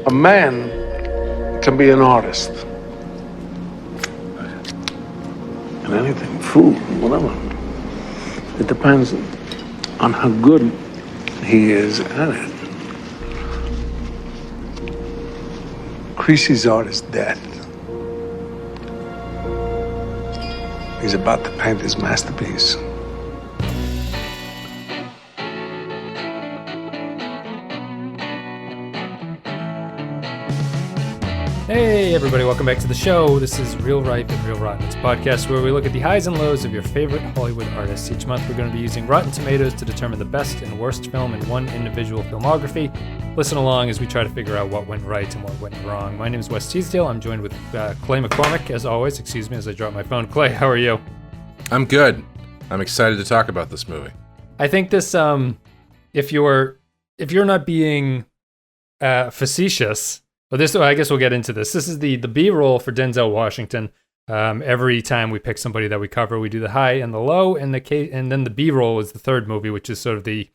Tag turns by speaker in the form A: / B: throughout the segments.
A: A man can be an artist. And anything, food, whatever. It depends on how good he is at it. Creasy's art is dead. He's about to paint his masterpiece.
B: Hey everybody, welcome back to the show. This is Real Ripe and Real Rotten. It's a podcast where we look at the highs and lows of your favorite Hollywood artists. Each month we're going to be using Rotten Tomatoes to determine the best and worst film in one individual filmography. Listen along as we try to figure out what went right and what went wrong. My name is Wes Teasdale. I'm joined with Clay McCormick, as always. Excuse me as I drop my phone. Clay, how are you?
C: I'm good. I'm excited to talk about this movie.
B: I think this, if you're not being facetious, I guess we'll get into this. This is the B-roll for Denzel Washington. Every time we pick somebody that we cover, we do the high and the low, and then the B-roll is the third movie, which is sort of the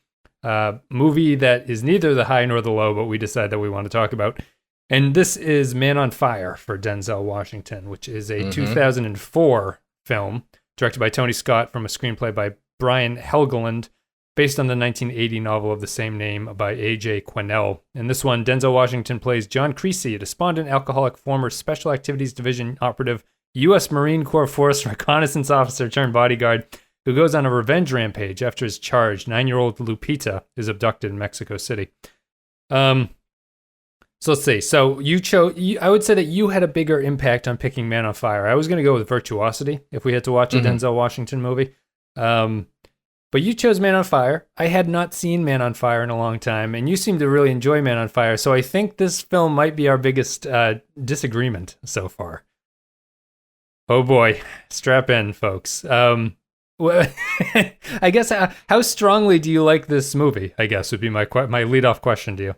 B: movie that is neither the high nor the low, but we decide that we want to talk about. And this is Man on Fire for Denzel Washington, which is a 2004 film directed by Tony Scott from a screenplay by Brian Helgeland, based on the 1980 novel of the same name by A.J. Quinnell. In this one, Denzel Washington plays John Creasy, a despondent alcoholic former Special Activities Division operative, U.S. Marine Corps Force reconnaissance officer turned bodyguard, who goes on a revenge rampage after his charged 9-year-old Lupita is abducted in Mexico City. So let's see. So I would say that you had a bigger impact on picking Man on Fire. I was going to go with Virtuosity if we had to watch a Denzel Washington movie. But you chose Man on Fire. I had not seen Man on Fire in a long time, and you seem to really enjoy Man on Fire, so I think this film might be our biggest disagreement so far. Oh boy, strap in, folks. I guess, how strongly do you like this movie, I guess, would be my lead-off question to you.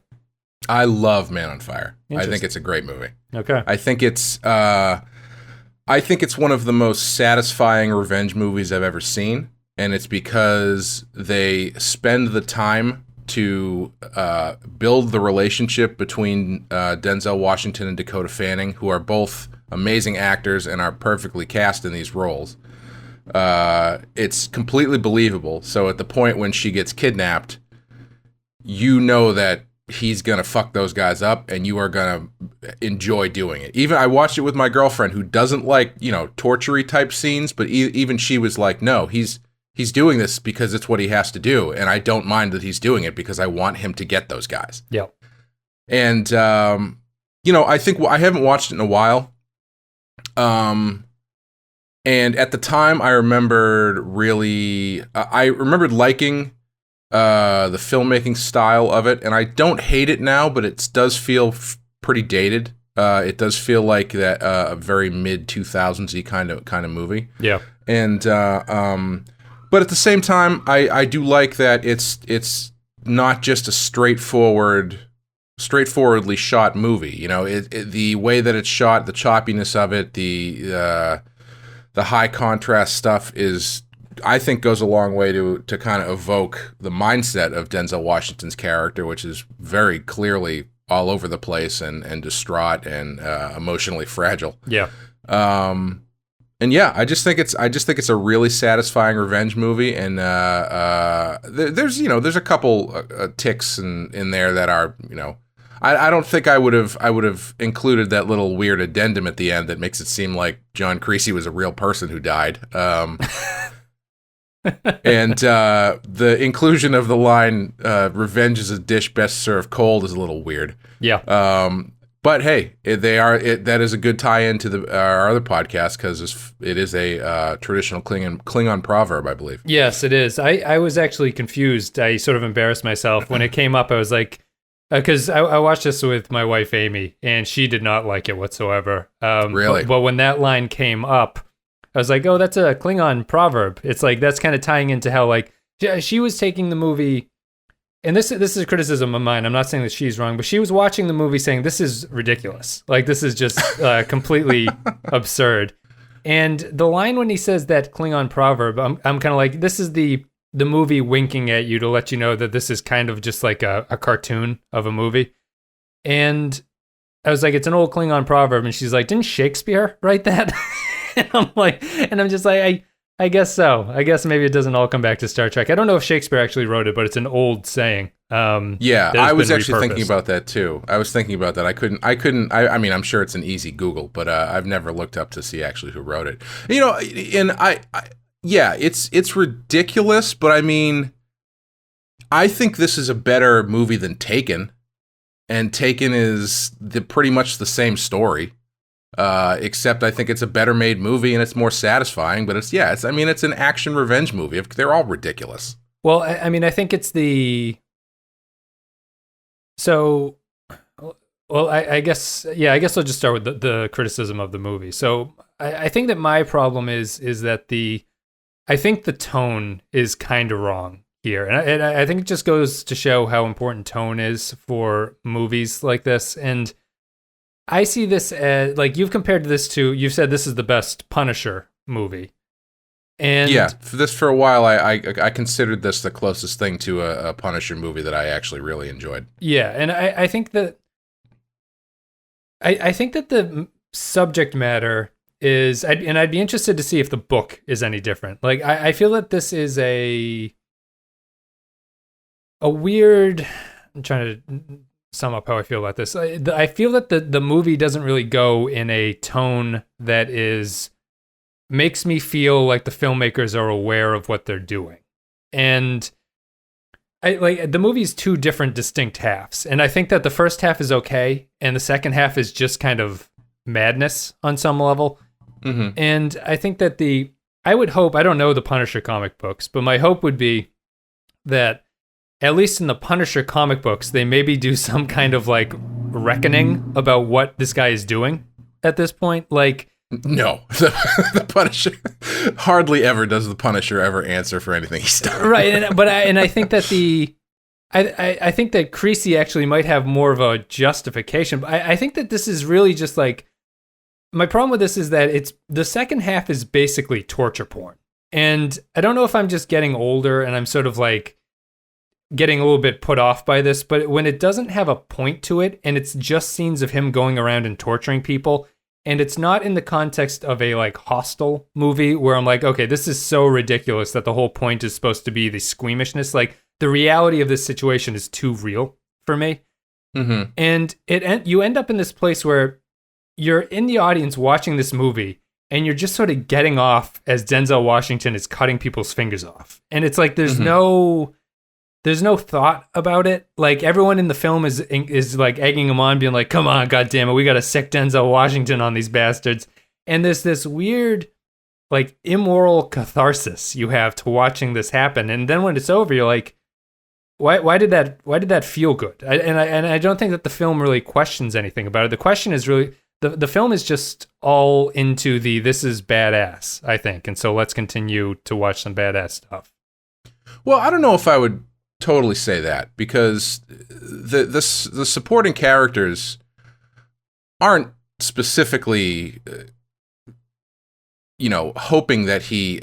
C: I love Man on Fire. I think it's a great movie.
B: Okay.
C: I think it's one of the most satisfying revenge movies I've ever seen. And it's because they spend the time to build the relationship between Denzel Washington and Dakota Fanning, who are both amazing actors and are perfectly cast in these roles. It's completely believable. So at the point when she gets kidnapped, you know that he's going to fuck those guys up and you are going to enjoy doing it. Even I watched it with my girlfriend who doesn't like, torture-y type scenes, but even she was like, no, He's doing this because it's what he has to do, and I don't mind that he's doing it because I want him to get those guys.
B: Yeah.
C: And, I think I haven't watched it in a while. And at the time, I remembered liking the filmmaking style of it, and I don't hate it now, but it does feel pretty dated. It does feel like that a very mid-2000s-y kind of movie.
B: Yeah.
C: And but at the same time, I do like that it's not just a straightforwardly shot movie. The way that it's shot, the choppiness of it, the high contrast stuff I think goes a long way to kind of evoke the mindset of Denzel Washington's character, which is very clearly all over the place and distraught and emotionally fragile.
B: Yeah.
C: And yeah, I just think it's a really satisfying revenge movie, and there's a couple ticks in there that are I don't think I would have included that little weird addendum at the end that makes it seem like John Creasy was a real person who died. And the inclusion of the line "revenge is a dish best served cold" is a little weird.
B: Yeah.
C: But hey, that is a good tie-in to our other podcast because it is a traditional Klingon proverb, I believe.
B: Yes, it is. I was actually confused. I sort of embarrassed myself when it came up. I was like, because I watched this with my wife Amy, and she did not like it whatsoever.
C: Really?
B: But when that line came up, I was like, oh, that's a Klingon proverb. It's like that's kind of tying into how like she was taking the movie. And this is a criticism of mine. I'm not saying that she's wrong, but she was watching the movie saying, this is ridiculous. Like, this is just completely absurd. And the line when he says that Klingon proverb, I'm kind of like, this is the movie winking at you to let you know that this is kind of just like a cartoon of a movie. And I was like, it's an old Klingon proverb, and she's like, didn't Shakespeare write that? And I'm just like, I guess so. I guess maybe it doesn't all come back to Star Trek. I don't know if Shakespeare actually wrote it, but it's an old saying.
C: Yeah, I was actually thinking about that too. I was thinking about that. I mean, I'm sure it's an easy Google, but I've never looked up to see actually who wrote it. You know, and yeah, it's ridiculous, but I mean, I think this is a better movie than Taken, and Taken is pretty much the same story. Except I think it's a better made movie and it's more satisfying, but it's an action revenge movie. They're all ridiculous.
B: Well, I mean, I think it's I guess I'll just start with the criticism of the movie. So I think that my problem is that I think the tone is kind of wrong here. And I think it just goes to show how important tone is for movies like this. And I see this as, like, you've compared this to, you've said this is the best Punisher movie. And
C: yeah, for a while, I considered this the closest thing to a Punisher movie that I actually really enjoyed.
B: Yeah, and I think that I think that the subject matter is, and I'd be interested to see if the book is any different. Like, I feel that this is a weird. I'm trying to sum up how I feel about this. I feel that the movie doesn't really go in a tone that makes me feel like the filmmakers are aware of what they're doing. And the movie's two different distinct halves. And I think that the first half is okay, and the second half is just kind of madness on some level. Mm-hmm. And I think that I would hope, I don't know the Punisher comic books, but my hope would be that at least in the Punisher comic books, they maybe do some kind of like reckoning about what this guy is doing at this point. Like,
C: no, the Punisher hardly ever does the Punisher ever answer for anything he's done.
B: Right, but I think that I think that Creasy actually might have more of a justification. But I think that this is really just like, my problem with this is that the second half is basically torture porn, and I don't know if I'm just getting older and I'm sort of like getting a little bit put off by this, but when it doesn't have a point to it and it's just scenes of him going around and torturing people, and it's not in the context of a like Hostel movie where I'm like, okay, this is so ridiculous that the whole point is supposed to be the squeamishness. Like, the reality of this situation is too real for me. Mm-hmm. And you end up in this place where you're in the audience watching this movie and you're just sort of getting off as Denzel Washington is cutting people's fingers off. And it's like, there's no thought about it. Like, everyone in the film is like egging him on, being like, come on, goddammit, we got to sick Denzel Washington on these bastards. And there's this weird, like, immoral catharsis you have to watching this happen. And then when it's over, you're like, why did that feel good? I don't think that the film really questions anything about it. The question is really, the film is just all into this is badass, I think. And so let's continue to watch some badass stuff.
C: Well, I don't know if I would totally say that, because the supporting characters aren't specifically hoping that he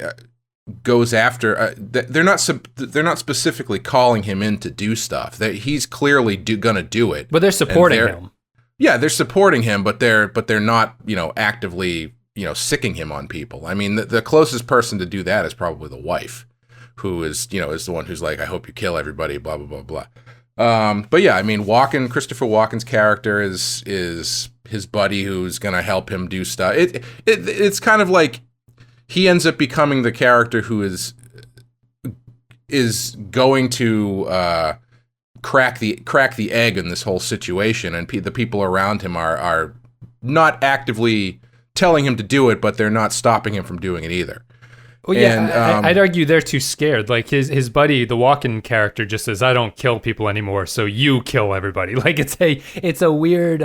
C: goes after they're not specifically calling him in to do stuff that he's clearly gonna do it,
B: but they're supporting him.
C: Yeah, they're supporting him, but they're not actively sicking him on people. I mean, the closest person to do that is probably the wife, who is the one who's like, I hope you kill everybody, blah, blah, blah, blah. But yeah, I mean, Christopher Walken's character is his buddy who's going to help him do stuff. It's kind of like he ends up becoming the character who is going to crack the egg in this whole situation, and the people around him are not actively telling him to do it, but they're not stopping him from doing it either.
B: Well, yeah, I'd argue they're too scared. Like, his buddy, the Walken character, just says, "I don't kill people anymore, so you kill everybody." Like, it's a weird.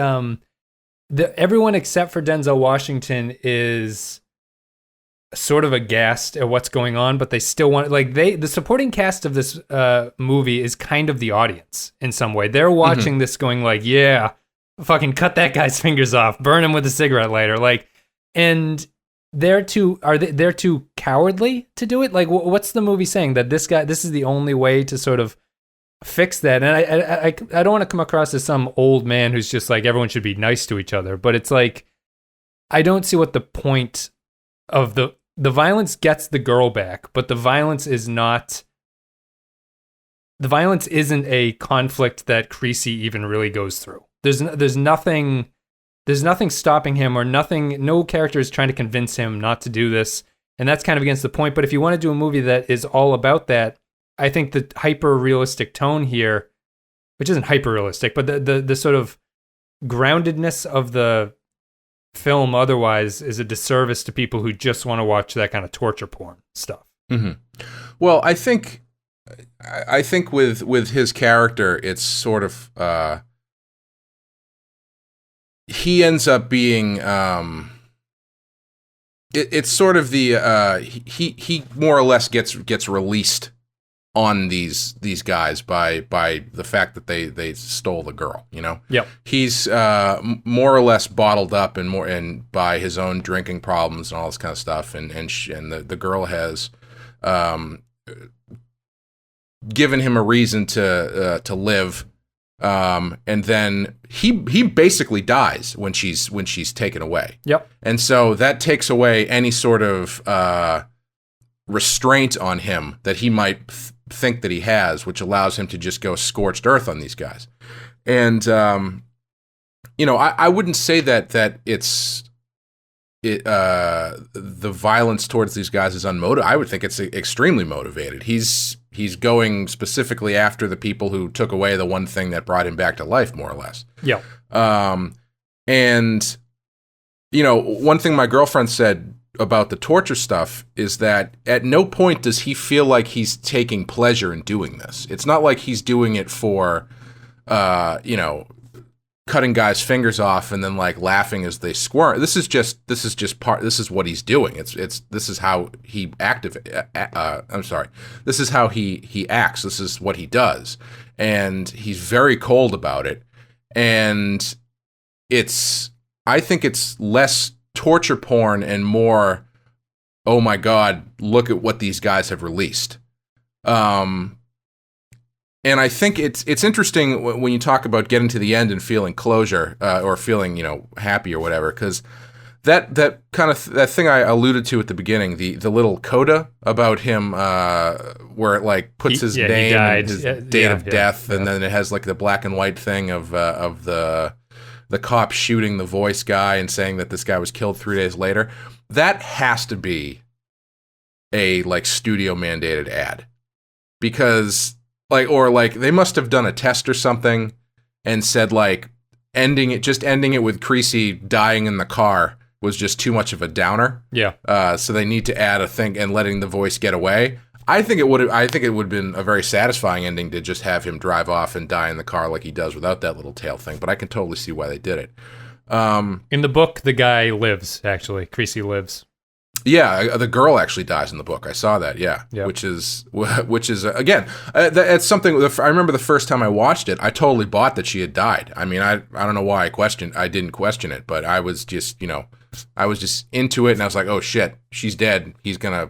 B: Everyone except for Denzel Washington is sort of aghast at what's going on, but they still want, like, the supporting cast of this movie is kind of the audience in some way. They're watching this, going like, "Yeah, fucking cut that guy's fingers off, burn him with a cigarette lighter," like, and. They're too cowardly to do it? Like, what's the movie saying? That this is the only way to sort of fix that. And I don't want to come across as some old man who's just like everyone should be nice to each other, but it's like I don't see what the point of the violence gets the girl back, but the violence isn't a conflict that Creasy even really goes through. There's nothing stopping him, or no character is trying to convince him not to do this, and that's kind of against the point. But if you want to do a movie that is all about that, I think the hyper-realistic tone here, which isn't hyper-realistic, but the sort of groundedness of the film otherwise is a disservice to people who just want to watch that kind of torture porn stuff.
C: Mm-hmm. Well, I think with his character, it's sort of he ends up being it's sort of the he more or less gets released on these guys by the fact that they stole the girl, you know?
B: Yep.
C: He's more or less bottled up and by his own drinking problems and all this kind of stuff, and the girl has given him a reason to live, and then he basically dies when she's taken away.
B: Yep.
C: And so that takes away any sort of restraint on him that he might think that he has, which allows him to just go scorched earth on these guys. And you know, I wouldn't say that the violence towards these guys is unmotivated. I would think it's extremely motivated. He's going specifically after the people who took away the one thing that brought him back to life, more or less.
B: Yeah.
C: And you know, one thing my girlfriend said about the torture stuff is that at no point does he feel like he's taking pleasure in doing this. It's not like he's doing it for, you know, cutting guys' fingers off and then like laughing as they squirm. This is what he's doing. This is how he This is how he acts. This is what he does. And he's very cold about it. And I think it's less torture porn and more, oh my God, look at what these guys have released. And I think it's interesting when you talk about getting to the end and feeling closure, or feeling, you know, happy or whatever, because that kind of that thing I alluded to at the beginning, the little coda about him, where it like puts his name and his date of death, and then it has like the black and white thing of the cop shooting the voice guy and saying that this guy was killed 3 days later. That has to be a like studio mandated ad, because like they must have done a test or something and said like ending it with Creasy dying in the car was just too much of a downer.
B: Yeah.
C: So they need to add a thing and letting the voice get away. I think it would have been a very satisfying ending to just have him drive off and die in the car like he does without that little tail thing, but I can totally see why they did it.
B: In the book, the guy lives, actually. Creasy lives.
C: Yeah, the girl actually dies in the book. I saw that, yeah.
B: Yep.
C: Which is again, it's something, I remember the first time I watched it, I totally bought that she had died. I mean, I don't know why I didn't question it, but I was just, you know, I was just into it, and I was like, oh shit, she's dead. He's gonna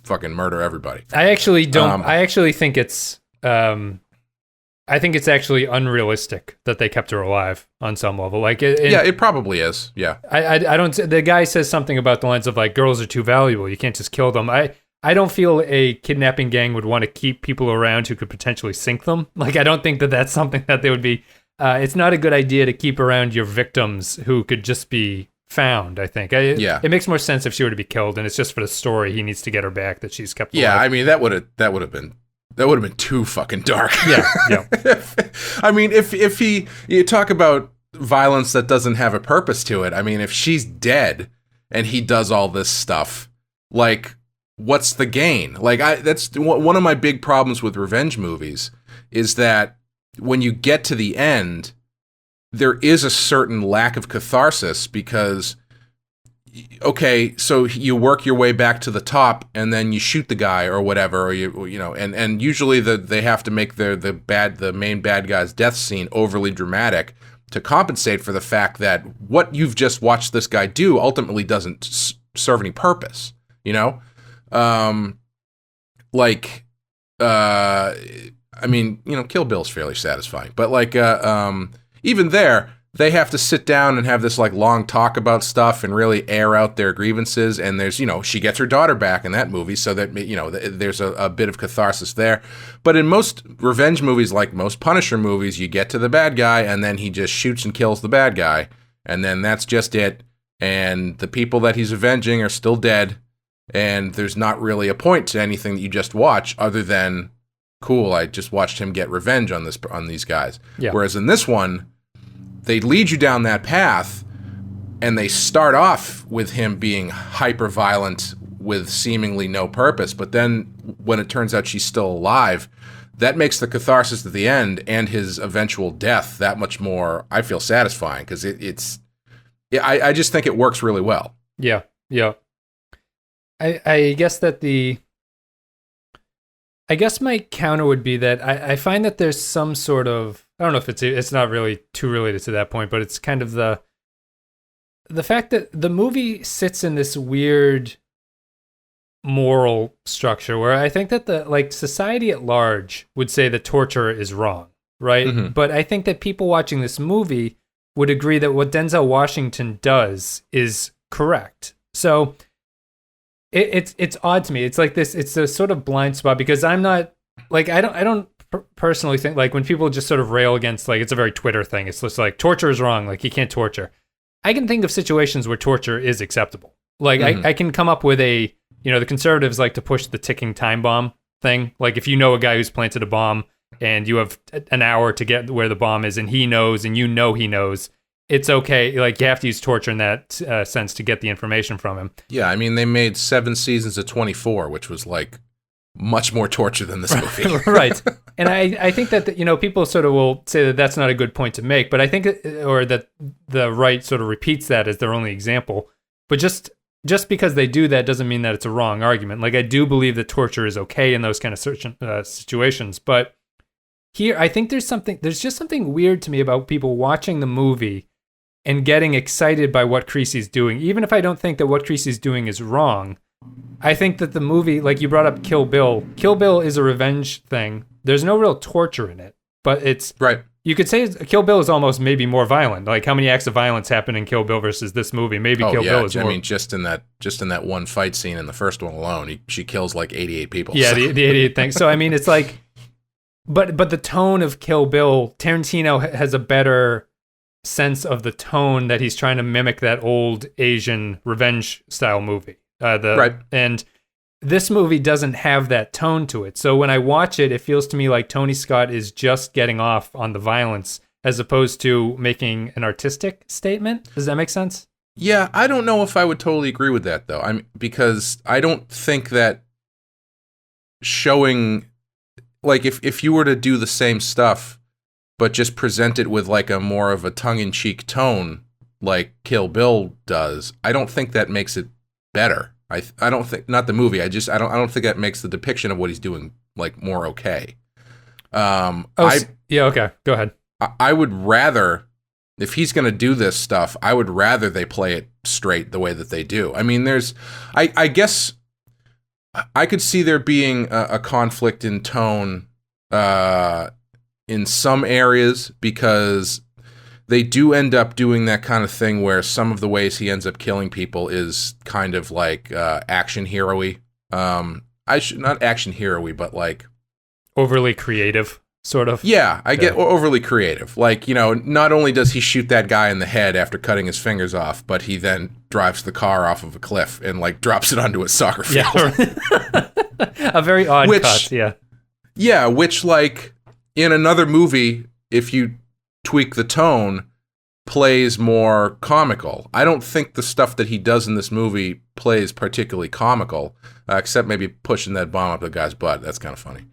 C: fucking murder everybody.
B: I actually don't. I actually think it's. I think it's actually unrealistic that they kept her alive on some level. Like,
C: it probably is. Yeah.
B: I don't. The guy says something about the lines of like, girls are too valuable. You can't just kill them. I don't feel a kidnapping gang would want to keep people around who could potentially sink them. Like, I don't think that that's something that they would be. It's not a good idea to keep around your victims who could just be found. I think. It makes more sense if she were to be killed, and it's just for the story. He needs to get her back. That she's kept alive.
C: Yeah, I mean that would have been too fucking dark.
B: Yeah.
C: I mean, if you talk about violence that doesn't have a purpose to it. I mean, if she's dead and he does all this stuff, like, what's the gain? Like, that's one of my big problems with revenge movies is that when you get to the end, there is a certain lack of catharsis because, okay, so you work your way back to the top and then you shoot the guy or whatever, or you know, and usually they have to make the main bad guy's death scene overly dramatic to compensate for the fact that what you've just watched this guy do ultimately doesn't serve any purpose, you know? I mean, Kill Bill's fairly satisfying, but like, even there, they have to sit down and have this like long talk about stuff and really air out their grievances. And there's, she gets her daughter back in that movie, so that, there's a bit of catharsis there. But in most revenge movies, like most Punisher movies, you get to the bad guy and then he just shoots and kills the bad guy. And then that's just it. And the people that he's avenging are still dead. And there's not really a point to anything that you just watch other than, cool, I just watched him get revenge on these guys.
B: Yeah.
C: Whereas in this one, they lead you down that path, and they start off with him being hyper-violent with seemingly no purpose. But then when it turns out she's still alive, that makes the catharsis at the end and his eventual death that much more, I feel, satisfying, because I just think it works really well.
B: Yeah, yeah. I guess that I guess my counter would be that I find that there's some sort of, I don't know if it's not really too related to that point, but it's kind of the fact that the movie sits in this weird moral structure where I think that society at large would say that torture is wrong, right? Mm-hmm. But I think that people watching this movie would agree that what Denzel Washington does is correct. So it's odd to me. It's like this. It's a sort of blind spot because I'm not like I don't personally think like when people just sort of rail against like it's a very Twitter thing. It's just like torture is wrong. Like you can't torture. I can think of situations where torture is acceptable. Like I can come up with the conservatives like to push the ticking time bomb thing. Like if you know a guy who's planted a bomb and you have an hour to get where the bomb is and he knows and he knows. It's okay. Like you have to use torture in that sense to get the information from him.
C: Yeah, I mean, they made 7 seasons of 24, which was like much more torture than this movie.
B: Right. And I think that, people sort of will say that that's not a good point to make, but I think, or that the right sort of repeats that as their only example. But just because they do that doesn't mean that it's a wrong argument. Like I do believe that torture is okay in those kind of situations. But here, I think there's just something weird to me about people watching the movie and getting excited by what Creasy's doing. Even if I don't think that what Creasy's doing is wrong, I think that the movie, like you brought up Kill Bill. Kill Bill is a revenge thing. There's no real torture in it, but it's...
C: Right.
B: You could say Kill Bill is almost maybe more violent. Like how many acts of violence happen in Kill Bill versus this movie? Maybe Kill Bill is more...
C: I mean, just in that one fight scene in the first one alone, she kills like 88 people.
B: Yeah, so. the 88 thing. So, I mean, it's like... But the tone of Kill Bill, Tarantino has a better sense of the tone that he's trying to mimic that old Asian revenge style movie.
C: Right.
B: And this movie doesn't have that tone to it. So when I watch it, it feels to me like Tony Scott is just getting off on the violence as opposed to making an artistic statement. Does that make sense?
C: Yeah, I don't know if I would totally agree with that though. Because I don't think that showing, like if you were to do the same stuff but just present it with like a more of a tongue-in-cheek tone like Kill Bill does, I don't think that makes it better. I don't think, not the movie, I don't think that makes the depiction of what he's doing like more okay.
B: Yeah, okay, go ahead.
C: I would rather, if he's going to do this stuff, I would rather they play it straight the way that they do. I mean, I guess I could see there being a conflict in tone in some areas because they do end up doing that kind of thing where some of the ways he ends up killing people is kind of like action hero-y. Not action hero-y, but like
B: overly creative, sort of.
C: Yeah, I get overly creative. Like, not only does he shoot that guy in the head after cutting his fingers off, but he then drives the car off of a cliff and like drops it onto a soccer field.
B: Yeah, a very odd cut. Yeah.
C: Yeah, which like in another movie, if you tweak the tone, plays more comical. I don't think the stuff that he does in this movie plays particularly comical, except maybe pushing that bomb up the guy's butt. That's kind of funny.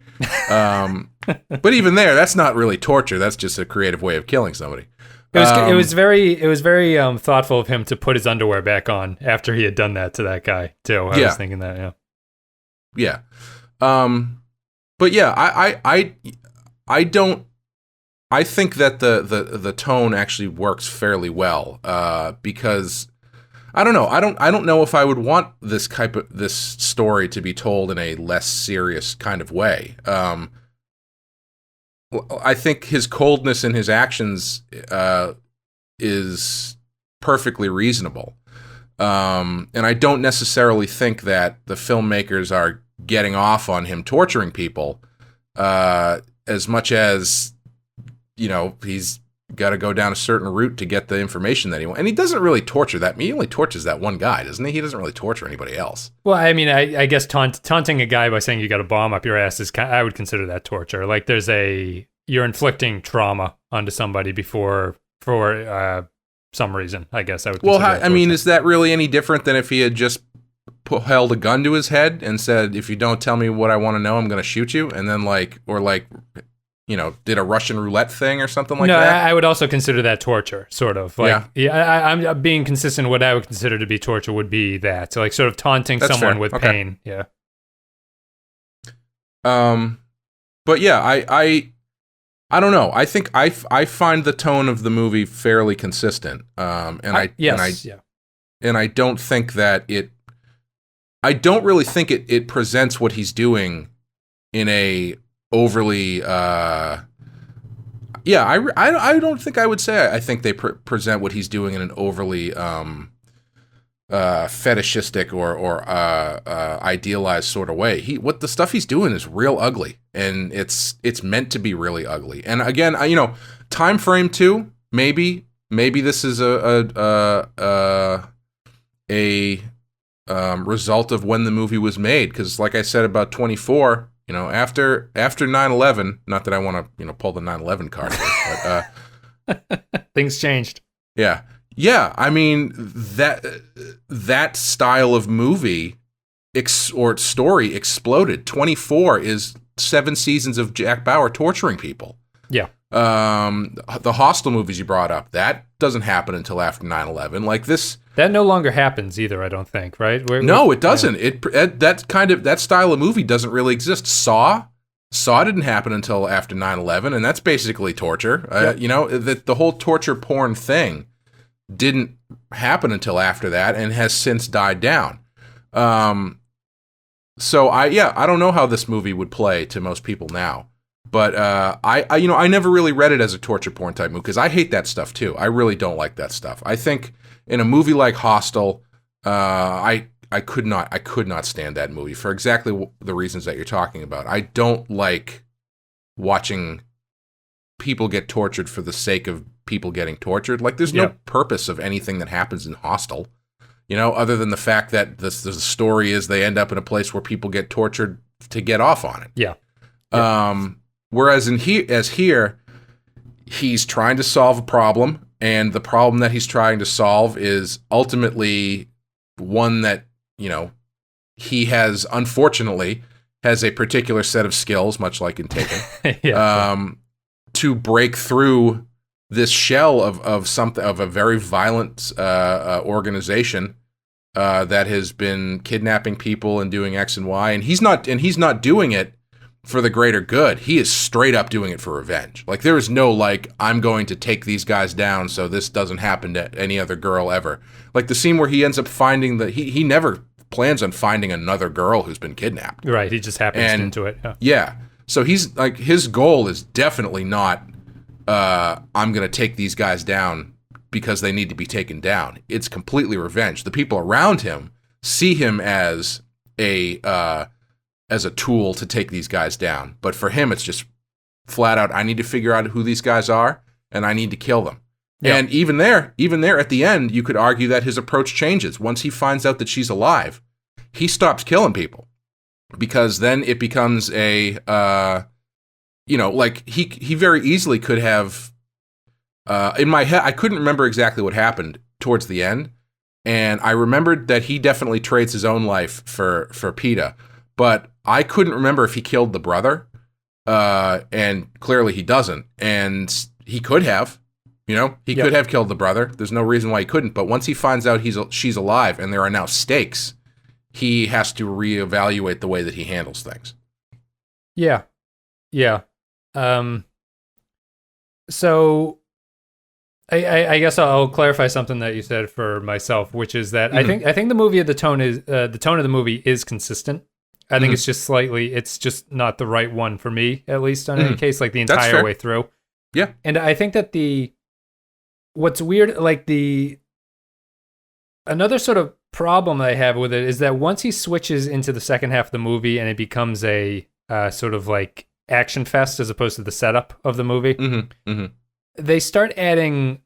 C: But even there, that's not really torture. That's just a creative way of killing somebody.
B: It was very thoughtful of him to put his underwear back on after he had done that to that guy too. I was thinking that.
C: Yeah. But yeah, I don't. I think that the tone actually works fairly well because I don't know. I don't know if I would want this story to be told in a less serious kind of way. I think his coldness in his actions is perfectly reasonable. And I don't necessarily think that the filmmakers are getting off on him torturing people as much as, he's got to go down a certain route to get the information that he wants. And he doesn't really torture that. He only tortures that one guy, doesn't he? He doesn't really torture anybody else.
B: Well, I mean, I guess taunting a guy by saying you got a bomb up your ass I would consider that torture. Like you're inflicting trauma onto somebody for some reason, I guess I would consider that torture.
C: I mean, is that really any different than if he had just held a gun to his head and said, if you don't tell me what I want to know, I'm going to shoot you? And then did a Russian roulette thing or something like that?
B: No, I would also consider that torture, sort of. I'm being consistent. What I would consider to be torture would be that. So, like, sort of taunting
C: That's
B: someone
C: fair.
B: with
C: Okay.
B: pain. Yeah.
C: But yeah, I don't know. I think I find the tone of the movie fairly consistent. I don't think that I don't really think it presents what he's doing in a overly I don't think I would say I think they present what he's doing in an overly fetishistic or idealized sort of way. What the stuff he's doing is real ugly, and it's meant to be really ugly. And again, time frame too. Maybe this is a result of when the movie was made, because like I said about 24. After 9/11, not that I want to, pull the 9/11 card here, but
B: things changed.
C: Yeah. I mean, that style of movie or story exploded. 24 is 7 seasons of Jack Bauer torturing people.
B: Yeah.
C: The Hostel movies you brought up, that doesn't happen until after 9/11. Like this.
B: That no longer happens either, I don't think, right?
C: No, it doesn't. Yeah. That style of movie doesn't really exist. Saw didn't happen until after 9/11, and that's basically torture. Yeah. The whole torture porn thing didn't happen until after that and has since died down. So I don't know how this movie would play to most people now. But I never really read it as a torture porn type movie because I hate that stuff too. I really don't like that stuff. I think in a movie like Hostel, I could not stand that movie for exactly the reasons that you're talking about. I don't like watching people get tortured for the sake of people getting tortured. Like there's no purpose of anything that happens in Hostel, other than the fact that the story is they end up in a place where people get tortured to get off on it.
B: Yeah.
C: Whereas here, he's trying to solve a problem, and the problem that he's trying to solve is ultimately one that, he unfortunately has a particular set of skills, much like in Taken, to break through this shell of a very violent organization that has been kidnapping people and doing X and Y, and he's not doing it for the greater good. He is straight up doing it for revenge. Like there is no I'm going to take these guys down so this doesn't happen to any other girl ever. Like the scene where he ends up finding he never plans on finding another girl who's been kidnapped.
B: Right, he just happens into it.
C: Yeah. So he's his goal is definitely not I'm going to take these guys down because they need to be taken down. It's completely revenge. The people around him see him as a tool to take these guys down. But for him, it's just flat out, I need to figure out who these guys are, and I need to kill them. Yep. And even there at the end, you could argue that his approach changes. Once he finds out that she's alive, he stops killing people. Because then it becomes he very easily could have, in my head, I couldn't remember exactly what happened towards the end. And I remembered that he definitely trades his own life for PETA. But I couldn't remember if he killed the brother, and clearly he doesn't. And he could have, he could have killed the brother. There's no reason why he couldn't. But once he finds out she's alive and there are now stakes, he has to reevaluate the way that he handles things.
B: Yeah. So I guess I'll clarify something that you said for myself, which is that I think the tone of the movie is consistent. I think it's just not the right one for me, at least on any case, like the
C: That's
B: entire
C: fair.
B: way through.
C: Yeah.
B: And I think that what's weird, like another sort of problem that I have with it is that once he switches into the second half of the movie and it becomes a sort of like action fest as opposed to the setup of the movie, they start adding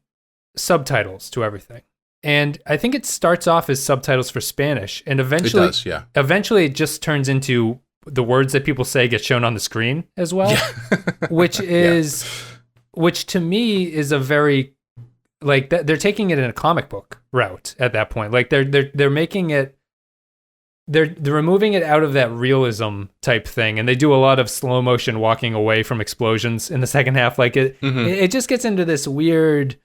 B: subtitles to everything. And I think it starts off as subtitles for Spanish, and eventually, eventually it just turns into the words that people say get shown on the screen as well, which to me is a very like that. They're taking it in a comic book route at that point. Like they're making it. They're removing it out of that realism type thing, and they do a lot of slow motion walking away from explosions in the second half. Like it just gets into this weird.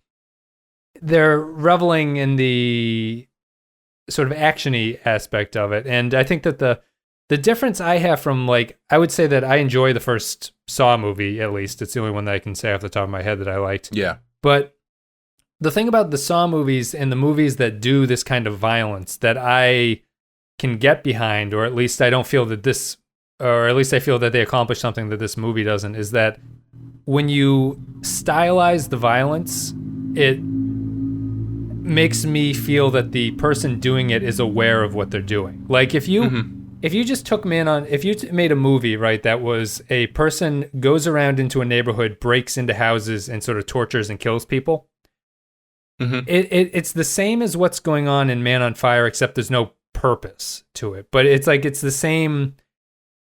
B: They're reveling in the sort of actiony aspect of it, and I think that the difference I have from like I would say that I enjoy the first Saw movie, at least it's the only one that I can say off the top of my head that I liked. Yeah, but the thing about the Saw movies and the movies that do this kind of violence that I can get behind, or at least I don't feel that this, or at least I feel that they accomplish something that this movie doesn't, is that when you stylize the violence, it makes me feel that the person doing it is aware of what they're doing. Like if you just took if you made a movie, right, that was a person goes around into a neighborhood, breaks into houses and sort of tortures and kills people, it's the same as what's going on in Man on Fire, except there's no purpose to it. But it's like it's the same.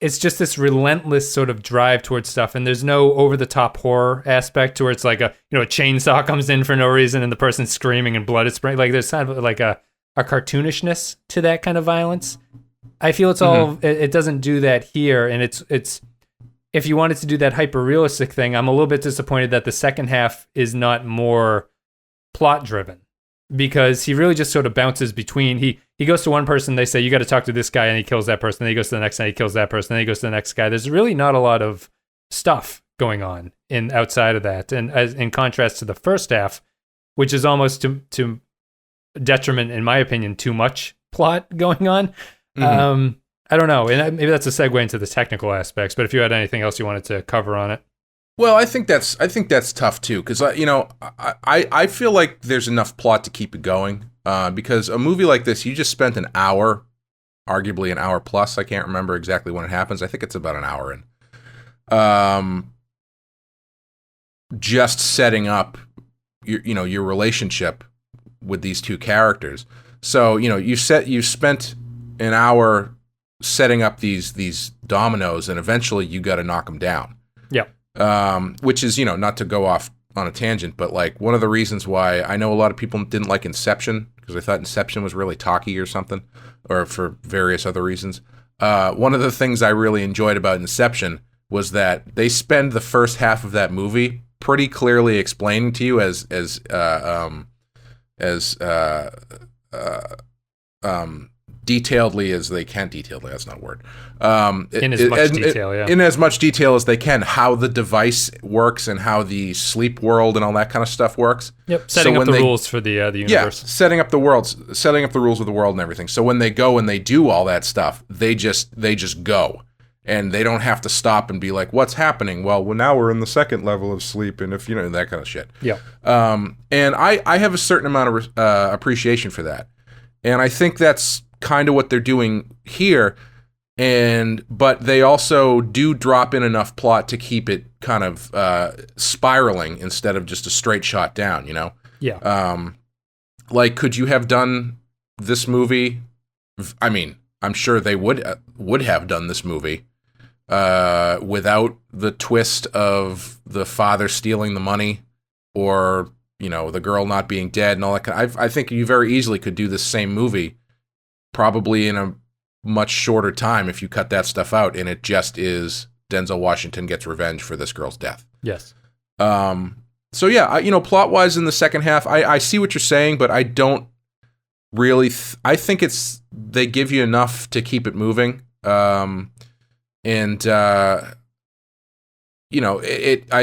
B: It's just this relentless sort of drive towards stuff, and there's no over-the-top horror aspect to where it's like a chainsaw comes in for no reason and the person's screaming and blood is spraying. Like there's kind of like a cartoonishness to that kind of violence. I feel it's all it doesn't do that here, and it's if you wanted to do that hyper-realistic thing, I'm a little bit disappointed that the second half is not more plot-driven, because he really just sort of bounces between he goes to one person, they say you got to talk to this guy, and he kills that person. Then he goes to the next guy, he kills that person. Then he goes to the next guy. There's really not a lot of stuff going on outside of that, and as in contrast to the first half, which is almost to detriment, in my opinion, too much plot going on. I don't know, and maybe that's a segue into the technical aspects. But if you had anything else you wanted to cover on it.
C: Well, I think that's tough too, because I feel like there's enough plot to keep it going. Because a movie like this, you just spent an hour, arguably an hour plus. I can't remember exactly when it happens. I think it's about an hour in. Just setting up your relationship with these two characters. So you spent an hour setting up these dominoes, and eventually you got to knock them down.
B: Yeah.
C: Which is, not to go off on a tangent, but like one of the reasons why I know a lot of people didn't like Inception, because they thought Inception was really talky or something, or for various other reasons. One of the things I really enjoyed about Inception was that they spend the first half of that movie pretty clearly explaining to you as detailedly as they can. Detailedly, that's not a word.
B: In as much detail, yeah.
C: In as much detail as they can, how the device works and how the sleep world and all that kind of stuff works.
B: Yep, setting up the rules for the universe.
C: Yeah, setting up the rules of the world and everything. So when they go and they do all that stuff, they just go. And they don't have to stop and be like, what's happening? Well, now we're in the second level of sleep, and if that kind of shit.
B: Yeah.
C: And I have a certain amount of appreciation for that. And I think that's kind of what they're doing here, but they also do drop in enough plot to keep it kind of spiraling instead of just a straight shot down,
B: Yeah.
C: Like, could you have done this movie? I mean, I'm sure they would have done this movie without the twist of the father stealing the money, or the girl not being dead and all that. I think you very easily could do this same movie, probably in a much shorter time if you cut that stuff out, and it just is Denzel Washington gets revenge for this girl's death.
B: Yes.
C: So yeah, plot-wise in the second half, I see what you're saying, but I don't really. I think they give you enough to keep it moving, I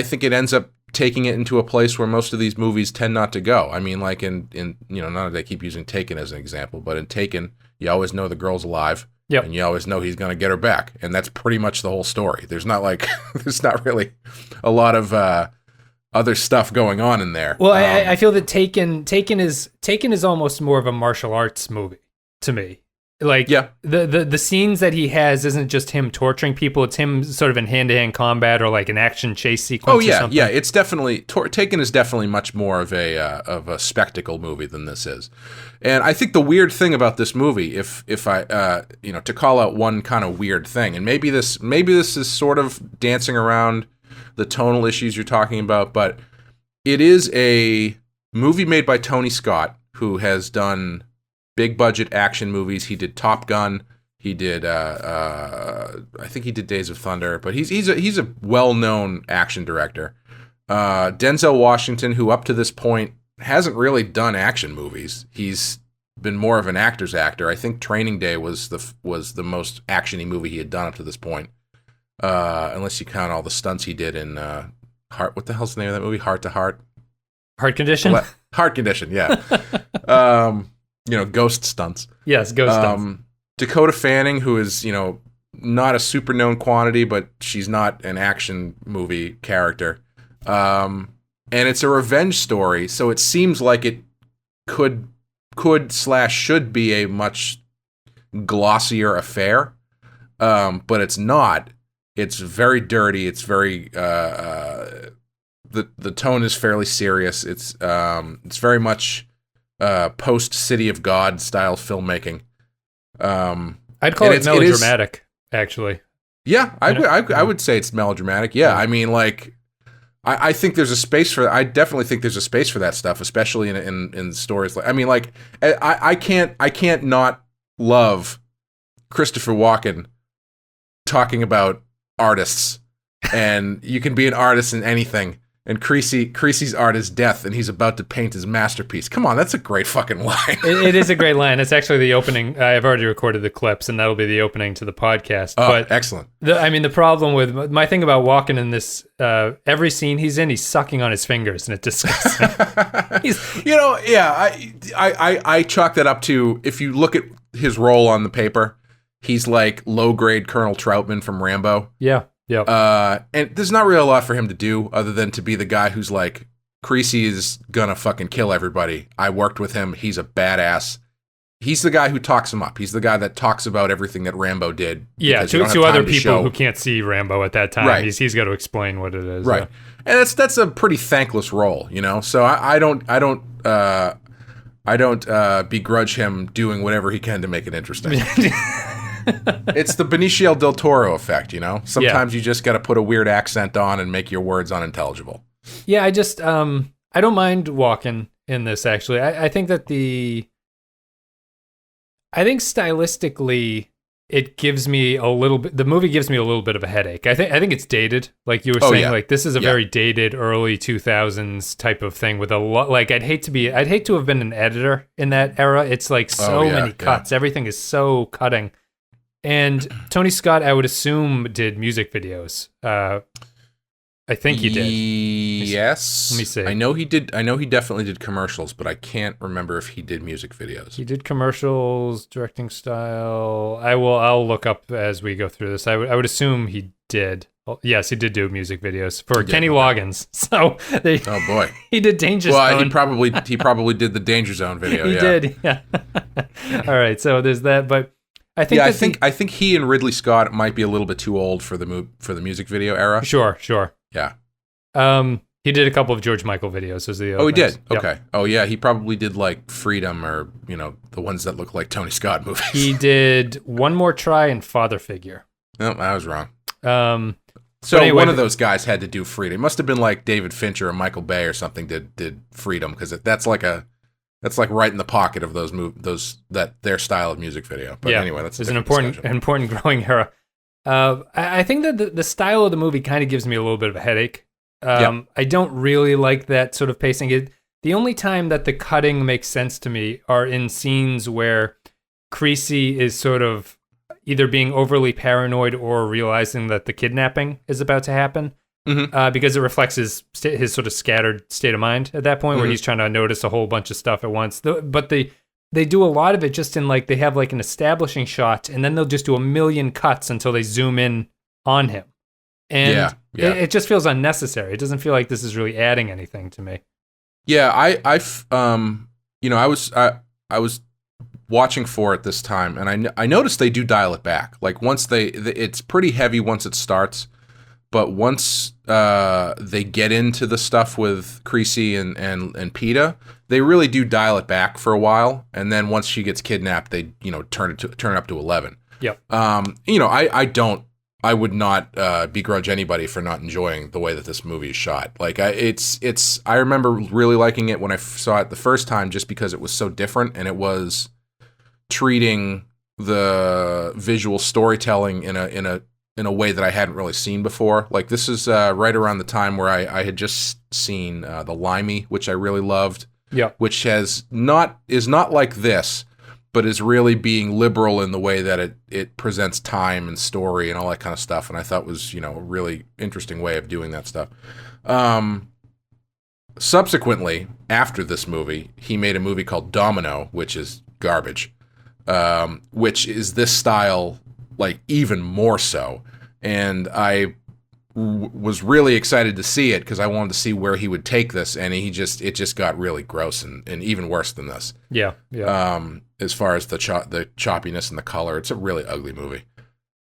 C: think it ends up taking it into a place where most of these movies tend not to go. I mean, like in not that I keep using Taken as an example, but in Taken, you always know the girl's alive.
B: Yep.
C: And you always know he's going to get her back. And that's pretty much the whole story. There's not like, there's not really a lot of other stuff going on in there.
B: Well, I feel that Taken is almost more of a martial arts movie to me. Like, the scenes that he has isn't just him torturing people. It's him sort of in hand-to-hand combat or like an action chase sequence. Or something.
C: Yeah. It's definitely Taken is definitely much more of a spectacle movie than this is. And I think the weird thing about this movie, if I to call out one kind of weird thing, and maybe this is sort of dancing around the tonal issues you're talking about, but it is a movie made by Tony Scott, who has done big budget action movies. He did Top Gun. He did I think he did Days of Thunder, but he's a well-known action director. Denzel Washington, who up to this point hasn't really done action movies. He's been more of an actor's actor. I think Training Day was the most actiony movie he had done up to this point. Unless you count all the stunts he did in Heart. What the hell's the name of that movie? Heart to Heart.
B: Heart Condition.
C: Heart Condition. Yeah. Ghost stunts.
B: Yes, ghost stunts.
C: Dakota Fanning, who is not a super known quantity, but she's not an action movie character. And it's a revenge story, so it seems like it could/should be a much glossier affair, but it's not. It's very dirty. It's very the tone is fairly serious. It's very much post City of God style filmmaking.
B: I'd call it melodramatic, actually.
C: Yeah, I would say it's melodramatic. Yeah, I mean, like, I think there's a space for. I definitely think there's a space for that stuff, especially in stories. Like, I mean, like, I can't not love Christopher Walken talking about artists, and you can be an artist in anything. And Creasy's art is death, and he's about to paint his masterpiece. Come on, that's a great fucking line.
B: It is a great line. It's actually the opening. I've already recorded the clips, and that'll be the opening to the podcast.
C: Oh,
B: but
C: excellent.
B: The problem with my thing about Walken in this, every scene he's in, he's sucking on his fingers, and it's disgusting.
C: I chalk that up to, if you look at his role on the paper, he's like low-grade Colonel Troutman from Rambo.
B: Yeah. Yeah.
C: And there's not really a lot for him to do other than to be the guy who's like, Creasy is gonna fucking kill everybody. I worked with him. He's a badass. He's the guy who talks him up. He's the guy that talks about everything that Rambo did.
B: Yeah, to other people who can't see Rambo at that time.
C: Right.
B: He's got to explain what it is.
C: Right. And that's a pretty thankless role, So I don't begrudge him doing whatever he can to make it interesting. It's the Benicio del Toro effect, Sometimes you just got to put a weird accent on and make your words unintelligible.
B: Yeah, I just I don't mind Walken in this, actually. I think that I think stylistically it gives me a little bit. The movie gives me a little bit of a headache. I think it's dated, like you were saying. Like, this is a very dated early 2000s type of thing with a lot. Like, I'd hate to have been an editor in that era. It's like so many cuts. Everything is so cutting. And Tony Scott, I would assume, did music videos. I think he did.
C: Yes.
B: Let me see.
C: I know he did. I know he definitely did commercials, but I can't remember if he did music videos.
B: He did commercials, directing style. I'll look up as we go through this. I would assume he did. Yes, he did do music videos for Kenny Loggins. So
C: oh boy,
B: he did Danger Zone.
C: Well, he probably did the Danger Zone video.
B: He did. Yeah. All right. So there's that, but. I think
C: he and Ridley Scott might be a little bit too old for the music video era.
B: Sure.
C: Yeah.
B: He did a couple of George Michael videos as the.
C: Oh, he did. Yep. Okay. Oh, yeah. He probably did like Freedom or the ones that look like Tony Scott movies.
B: He did One More Try and Father Figure.
C: No, I was wrong.
B: So anyway,
C: one of those guys had to do Freedom. It must have been like David Fincher or Michael Bay or something did Freedom, because that's like right in the pocket of their style of music video. But anyway, that's
B: an important growing era. I think that the style of the movie kind of gives me a little bit of a headache. I don't really like that sort of pacing. The only time that the cutting makes sense to me are in scenes where Creasy is sort of either being overly paranoid or realizing that the kidnapping is about to happen. Mm-hmm. Because it reflects his sort of scattered state of mind at that point, where he's trying to notice a whole bunch of stuff at once. But the they do a lot of it just in like, they have like an establishing shot, and then they'll just do a million cuts until they zoom in on him. And it just feels unnecessary. It doesn't feel like this is really adding anything to me.
C: Yeah, I was watching for it this time, and I noticed they do dial it back. Like once it's pretty heavy once it starts, but once they get into the stuff with Creasy and PETA, they really do dial it back for a while, and then once she gets kidnapped, they turn it up to 11.
B: Yep.
C: I would not begrudge anybody for not enjoying the way that this movie is shot. Like I remember really liking it when I saw it the first time, just because it was so different, and it was treating the visual storytelling in a way that I hadn't really seen before. Like this is right around the time where I had just seen The Limey, which I really loved.
B: Yeah.
C: Which is not like this, but is really being liberal in the way that it presents time and story and all that kind of stuff. And I thought was, a really interesting way of doing that stuff. Subsequently, after this movie, he made a movie called Domino, which is garbage, which is this style, like even more so. And I was really excited to see it because I wanted to see where he would take this, and it just got really gross and even worse than this.
B: Yeah.
C: As far as the choppiness and the color, it's a really ugly movie.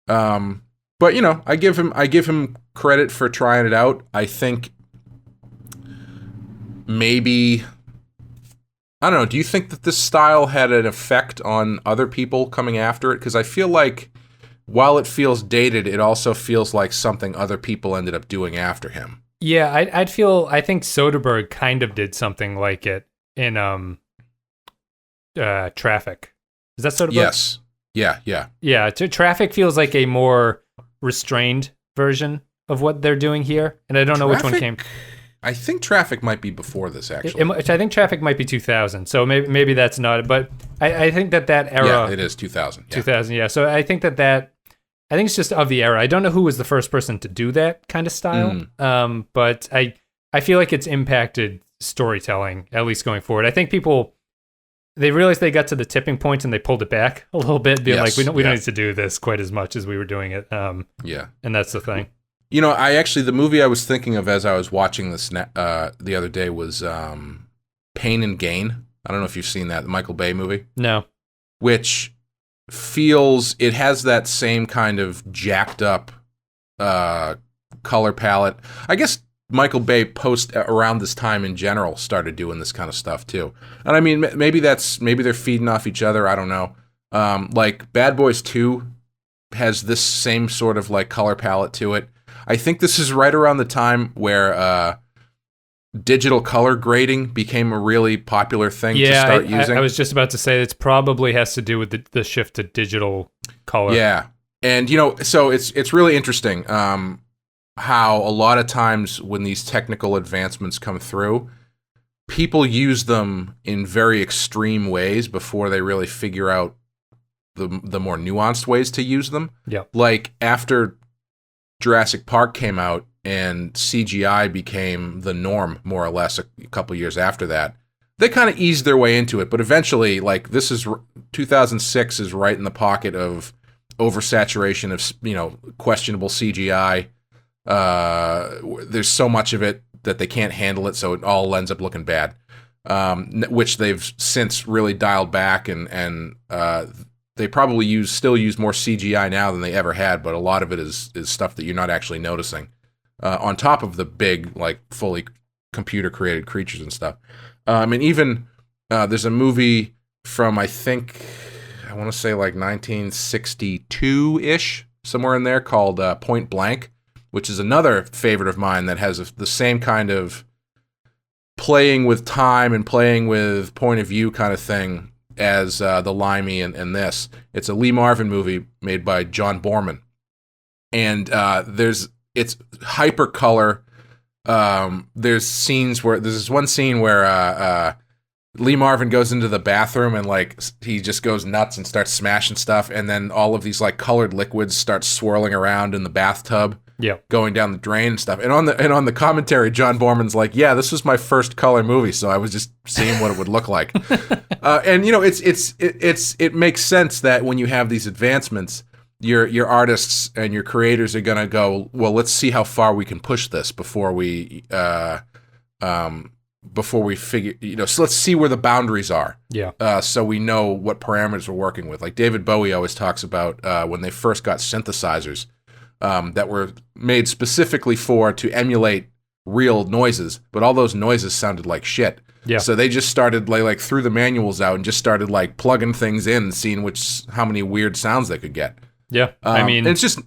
C: But I give him credit for trying it out. I think maybe, I don't know. Do you think that this style had an effect on other people coming after it? Because I feel like, while it feels dated, it also feels like something other people ended up doing after him.
B: Yeah, I think Soderbergh kind of did something like it in Traffic. Is that Soderbergh?
C: Yes. Yeah.
B: Yeah, Traffic feels like a more restrained version of what they're doing here, and I don't know which one came.
C: I think Traffic might be before this, actually.
B: I think Traffic might be 2000, so maybe that's not. But I think that era.
C: Yeah, it is 2000. Yeah.
B: 2000, yeah. So I think I think it's just of the era. I don't know who was the first person to do that kind of style, but I feel like it's impacted storytelling, at least going forward. I think they realized they got to the tipping point and they pulled it back a little bit, being like, we don't need to do this quite as much as we were doing it.
C: Yeah.
B: And that's the thing.
C: The movie I was thinking of as I was watching this the other day was Pain and Gain. I don't know if you've seen that, the Michael Bay movie.
B: No.
C: Which it has that same kind of jacked up color palette. I guess Michael Bay around this time in general started doing this kind of stuff too. And I mean, maybe they're feeding off each other. I don't know. Like Bad Boys 2 has this same sort of like color palette to it. I think this is right around the time where digital color grading became a really popular thing to start using.
B: I was just about to say it probably has to do with the shift to digital color.
C: Yeah. And, so it's really interesting how a lot of times when these technical advancements come through, people use them in very extreme ways before they really figure out the more nuanced ways to use them.
B: Yeah.
C: Like after Jurassic Park came out, and CGI became the norm, more or less, a couple years after that. They kind of eased their way into it, but eventually, like, 2006 is right in the pocket of oversaturation of, questionable CGI. There's so much of it that they can't handle it, so it all ends up looking bad, which they've since really dialed back, and they probably still use more CGI now than they ever had, but a lot of it is stuff that you're not actually noticing. On top of the big, like, fully computer-created creatures and stuff. And even there's a movie from, I want to say, like, 1962-ish, somewhere in there, called Point Blank, which is another favorite of mine that has the same kind of playing with time and playing with point of view kind of thing as The Limey and this. It's a Lee Marvin movie made by John Borman. And it's hyper color. There's this one scene where Lee Marvin goes into the bathroom and like he just goes nuts and starts smashing stuff, and then all of these like colored liquids start swirling around in the bathtub, going down the drain and stuff. And on the commentary, John Borman's like, "Yeah, this was my first color movie, so I was just seeing what it would look like." And it makes sense that when you have these advancements, your artists and your creators are gonna go, well, let's see how far we can push this before we figure, so let's see where the boundaries are.
B: Yeah.
C: So we know what parameters we're working with. Like David Bowie always talks about when they first got synthesizers that were made specifically to emulate real noises, but all those noises sounded like shit.
B: Yeah.
C: So they just started like threw the manuals out and just started like plugging things in and seeing how many weird sounds they could get.
B: Yeah. I mean,
C: it's just.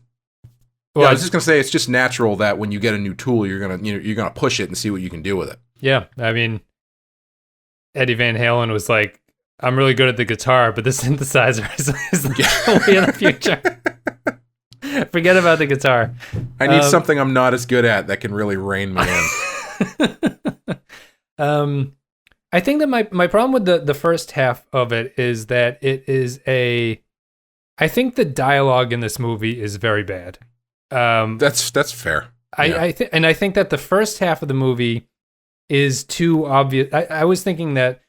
C: Well, I was just gonna say it's just natural that when you get a new tool, you're gonna push it and see what you can do with it.
B: Yeah, I mean, Eddie Van Halen was like, "I'm really good at the guitar, but the synthesizer is the way of the future." Forget about the guitar.
C: I need something I'm not as good at that can really rein me in.
B: I think that my problem with the first half of it is that it is I think the dialogue in this movie is very bad.
C: That's fair.
B: I think that the first half of the movie is too obvious. I was thinking that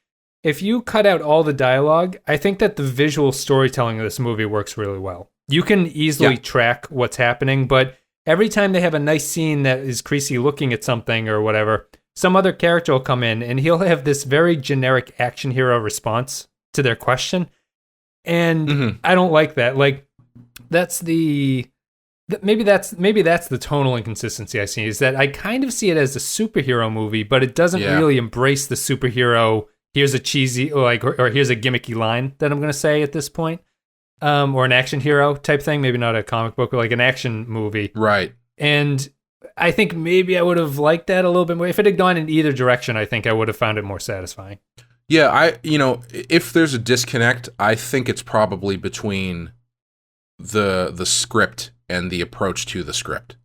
B: if you cut out all the dialogue, I think that the visual storytelling of this movie works really well. You can easily track what's happening, but every time they have a nice scene that is Creasy looking at something or whatever, some other character will come in and he'll have this very generic action hero response to their question. And I don't like that. Like, maybe that's the tonal inconsistency I see, is that I kind of see it as a superhero movie, but it doesn't really embrace the superhero. Here's a cheesy, or here's a gimmicky line that I'm going to say at this point. Or an action hero type thing, maybe not a comic book, or like an action movie.
C: Right.
B: And I think maybe I would have liked that a little bit more. If it had gone in either direction, I think I would have found it more satisfying.
C: Yeah, if there's a disconnect, I think it's probably between the script and the approach to the script.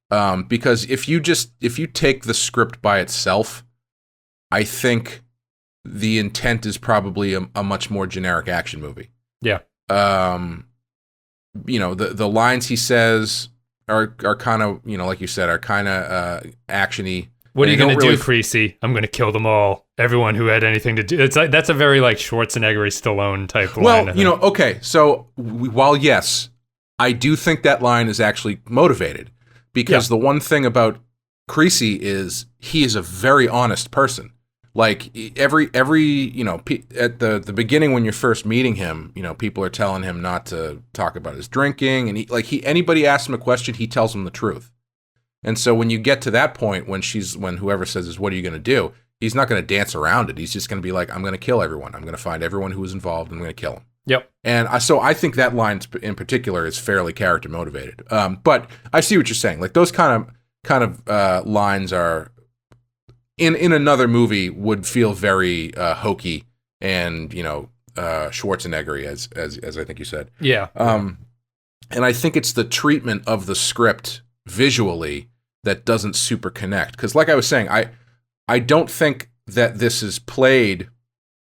C: Because if you take the script by itself, I think the intent is probably a much more generic action movie.
B: Yeah.
C: The lines he says are kind of, like you said, are kind of actiony.
B: What are you going to do, Creasy? I'm going to kill them all. Everyone who had anything to do. It's like, that's a very like Schwarzenegger Stallone type line.
C: Well, okay. So while yes, I do think that line is actually motivated, because the one thing about Creasy is he is a very honest person. Like every at the beginning when you're first meeting him, people are telling him not to talk about his drinking, and anybody asks him a question, he tells them the truth. And so when you get to that point, when whoever says, "What are you going to do?" He's not going to dance around it. He's just going to be like, "I'm going to kill everyone. I'm going to find everyone who was involved. I'm going to kill them."
B: Yep.
C: And so I think that line in particular is fairly character motivated. But I see what you're saying. Like those kind of lines are in another movie would feel very hokey and Schwarzenegger as I think you said.
B: Yeah.
C: And I think it's the treatment of the script visually that doesn't super connect. Because like I was saying, I don't think that this is played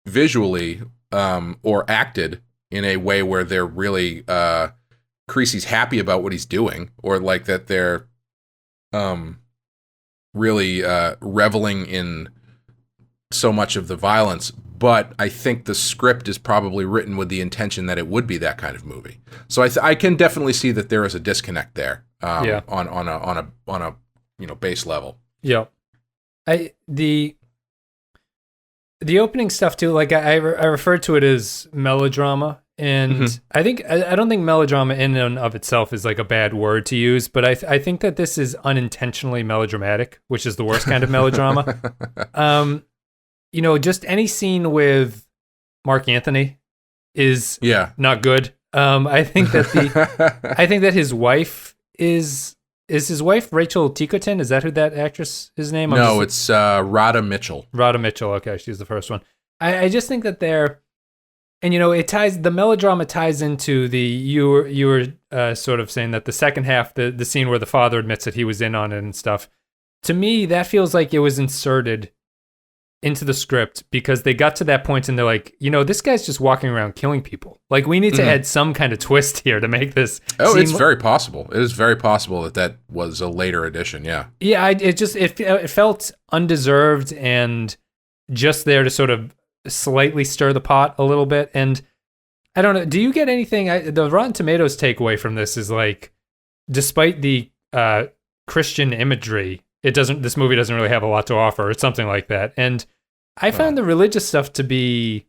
C: visually or acted in a way where they're really Creasy's happy about what he's doing, or like that they're really reveling in so much of the violence. But I think the script is probably written with the intention that it would be that kind of movie. So I can definitely see that there is a disconnect there on a base level.
B: Yeah. The opening stuff too, like I refer to it as melodrama, and I don't think melodrama in and of itself is like a bad word to use, but I think that this is unintentionally melodramatic, which is the worst kind of melodrama. Just any scene with Mark Anthony is not good. I think that his wife is his wife Rachel Ticotin? Is that who that actress is name?
C: No, it's Radha Mitchell.
B: Radha Mitchell. Okay, she's the first one. I just think that they're, and the melodrama ties into you were sort of saying that the second half, the scene where the father admits that he was in on it and stuff. To me, that feels like it was inserted into the script because they got to that point and they're like, this guy's just walking around killing people. Like, we need to add some kind of twist here to make this.
C: It's very possible. It is very possible that was a later addition. Yeah.
B: Yeah. It felt undeserved and just there to sort of slightly stir the pot a little bit. And I don't know. Do you get anything? The Rotten Tomatoes takeaway from this is like, despite the Christian imagery, this movie doesn't really have a lot to offer, or something like that. And I found the religious stuff to be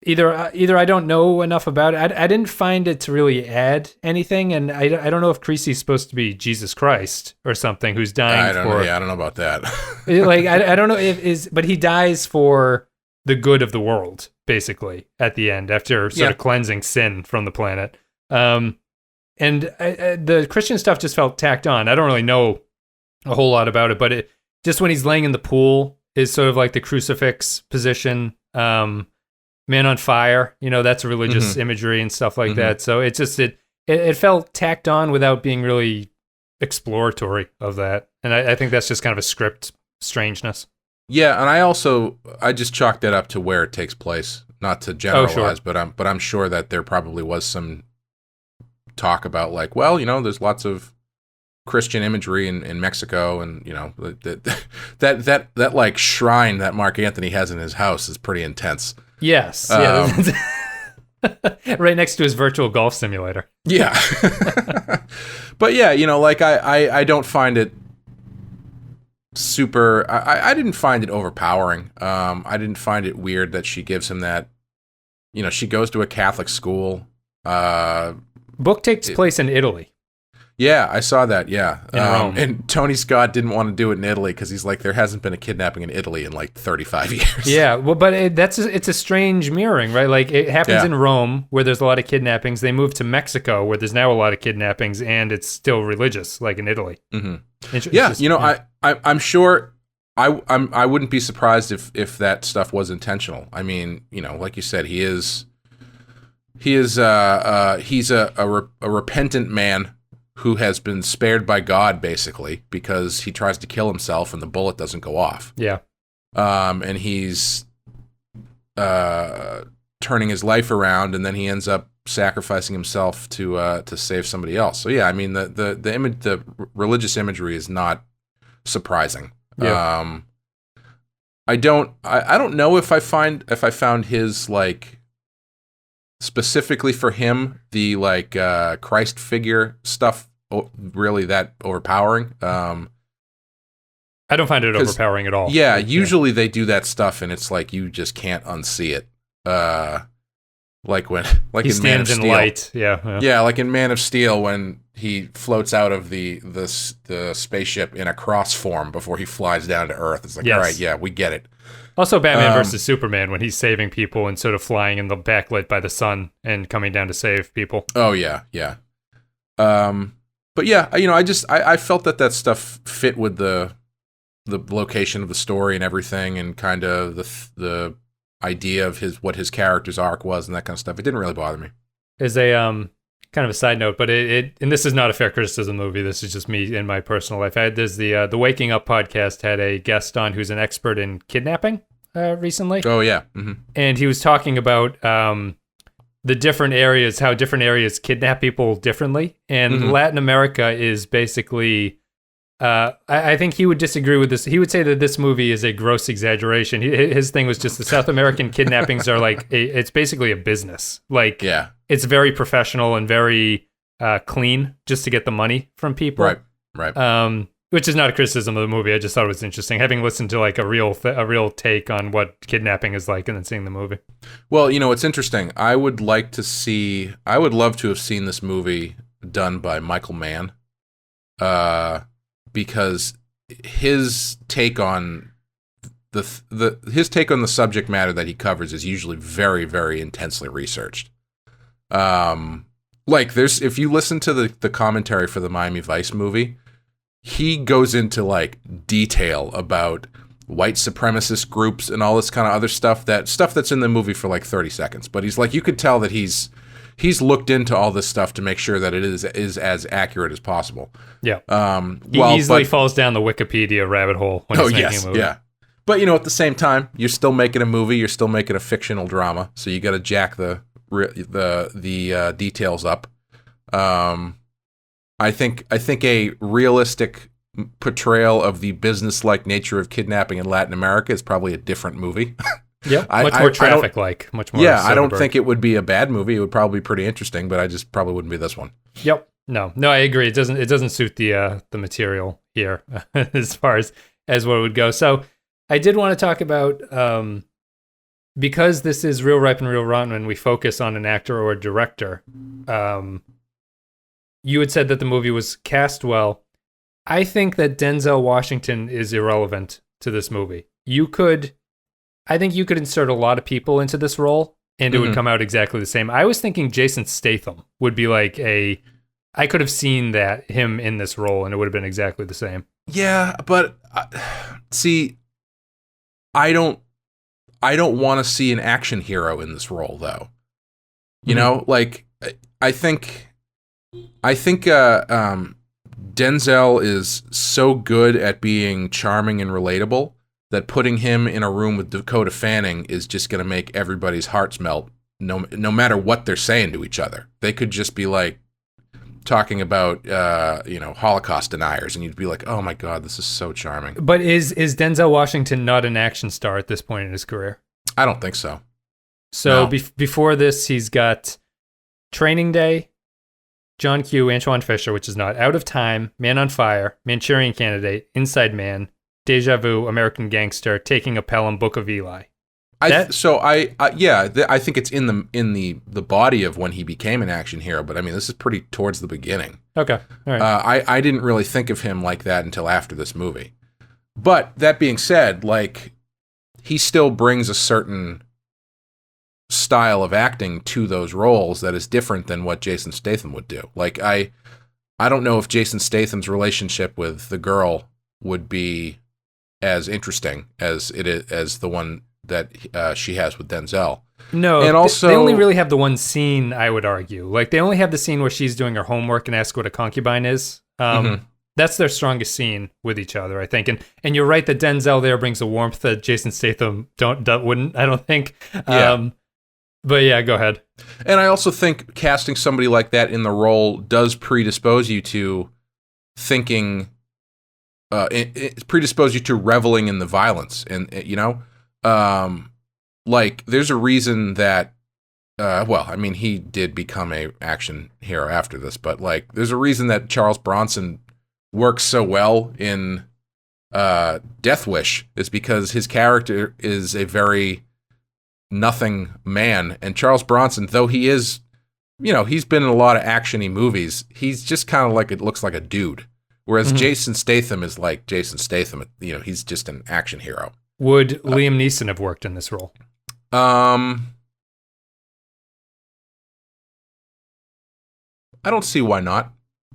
B: either I don't know enough about it. I didn't find it to really add anything, and I don't know if Creasy's supposed to be Jesus Christ or something who's dying
C: I don't know about that.
B: Like I don't know but he dies for the good of the world, basically, at the end after sort of cleansing sin from the planet. And the Christian stuff just felt tacked on. I don't really know a whole lot about it, but just when he's laying in the pool is sort of like the crucifix position. Man on fire, that's religious imagery and stuff like that. So it felt tacked on without being really exploratory of that. And I think that's just kind of a script strangeness.
C: Yeah, and I just chalked that up to where it takes place, not to generalize, but I'm sure that there probably was some talk about like, well, there's lots of Christian imagery in Mexico, and that like shrine that Mark Anthony has in his house is pretty intense.
B: Yes, right next to his virtual golf simulator.
C: Yeah, but yeah, like I don't find it super. I didn't find it overpowering. I didn't find it weird that she gives him that. She goes to a Catholic school.
B: Book takes place in Italy.
C: Yeah, I saw that. Yeah,
B: in Rome.
C: And Tony Scott didn't want to do it in Italy because he's like, there hasn't been a kidnapping in Italy in like 35 years.
B: Yeah, well, but it's a strange mirroring, right? Like it happens in Rome where there's a lot of kidnappings. They move to Mexico where there's now a lot of kidnappings, and it's still religious, like in Italy.
C: Mm-hmm. Yeah, I'm sure. I wouldn't be surprised if that stuff was intentional. I mean, like you said, he's a repentant man who has been spared by God, basically, because he tries to kill himself and the bullet doesn't go off.
B: Yeah.
C: And he's turning his life around, and then he ends up sacrificing himself to save somebody else. So yeah, I mean the religious imagery is not surprising.
B: Yeah.
C: I don't know if I found his like specifically for him the like Christ figure stuff really that overpowering. I
B: don't find it overpowering at all.
C: Yeah, usually they do that stuff and it's like you just can't unsee it. Like when he in Man of Steel.
B: Light. Yeah,
C: like in Man of Steel when he floats out of the spaceship in a cross form before he flies down to Earth. It's like, all right, yeah, we get it.
B: Also, Batman versus Superman when he's saving people and sort of flying in the backlit by the sun and coming down to save people.
C: Oh yeah. But yeah, I felt that stuff fit with the location of the story and everything, and kind of the idea of what his character's arc was and that kind of stuff. It didn't really bother me.
B: Is a kind of a side note, but and this is not a fair criticism movie. This is just me in my personal life. There's the Waking Up podcast had a guest on who's an expert in kidnapping recently.
C: Oh yeah,
B: and he was talking about the different areas, how different areas kidnap people differently, and Latin America is basically. I think he would disagree with this. He would say that this movie is a gross exaggeration. His thing was just the South American kidnappings are like it's basically a business. Like,
C: yeah,
B: it's very professional and very clean just to get the money from people.
C: Right.
B: Which is not a criticism of the movie. I just thought it was interesting, having listened to like a real take on what kidnapping is like, and then seeing the movie.
C: Well, it's interesting. I would love to have seen this movie done by Michael Mann. Because his take on the subject matter that he covers is usually very, very intensely researched. Like if you listen to the commentary for the Miami Vice movie, he goes into like detail about white supremacist groups and all this kind of other stuff that's in the movie for like 30 seconds. But he's like, you could tell that he's he's looked into all this stuff to make sure that it is as accurate as possible.
B: Yeah. He easily falls down the Wikipedia rabbit hole when he's making a movie.
C: Yeah. But, at the same time, you're still making a movie. You're still making a fictional drama. So you got to jack the details up. I think a realistic portrayal of the business-like nature of kidnapping in Latin America is probably a different movie.
B: Yep, much more traffic-like. Much more.
C: Yeah, I don't think it would be a bad movie. It would probably be pretty interesting, but I just probably wouldn't be this one.
B: Yep. No, I agree. It doesn't suit the material here as far as what it would go. So I did want to talk about, because this is Real Ripe and Real Rotten and we focus on an actor or a director, you had said that the movie was cast well. I think that Denzel Washington is irrelevant to this movie. I think you could insert a lot of people into this role and it would come out exactly the same. I was thinking Jason Statham would be like I could have seen him in this role and it would have been exactly the same.
C: Yeah, but see, I don't want to see an action hero in this role though. You know, like I think Denzel is so good at being charming and relatable that putting him in a room with Dakota Fanning is just going to make everybody's hearts melt, no matter what they're saying to each other. They could just be like talking about, Holocaust deniers, and you'd be like, oh my God, this is so charming.
B: But is Denzel Washington not an action star at this point in his career?
C: I don't think so.
B: So before this, he's got Training Day, John Q, Antoine Fisher, which is not, Out of Time, Man on Fire, Manchurian Candidate, Inside Man, Deja Vu, American Gangster, Taking a Pelham, Book of Eli.
C: I think it's in the body of when he became an action hero, but I mean, this is pretty towards the beginning.
B: Okay, all right.
C: I didn't really think of him like that until after this movie. But that being said, like, he still brings a certain style of acting to those roles that is different than what Jason Statham would do. Like, I don't know if Jason Statham's relationship with the girl would be as interesting as the one that she has with Denzel.
B: No,
C: and also
B: they only really have the one scene, I would argue. Like, they only have the scene where she's doing her homework and asks what a concubine is. That's their strongest scene with each other, I think. And you're right that Denzel there brings a warmth that Jason Statham wouldn't, I don't think.
C: Yeah.
B: But yeah, go ahead.
C: And I also think casting somebody like that in the role does predispose you to thinking, it predispose you to reveling in the violence. And, like, there's a reason that, he did become a action hero after this, but, like, there's a reason that Charles Bronson works so well in Death Wish, is because his character is a very nothing man, and Charles Bronson, though he is, he's been in a lot of action-y movies, he's just kind of like, it looks like a dude. Whereas Jason Statham is like Jason Statham, he's just an action hero.
B: Would Liam Neeson have worked in this role?
C: I don't see why not.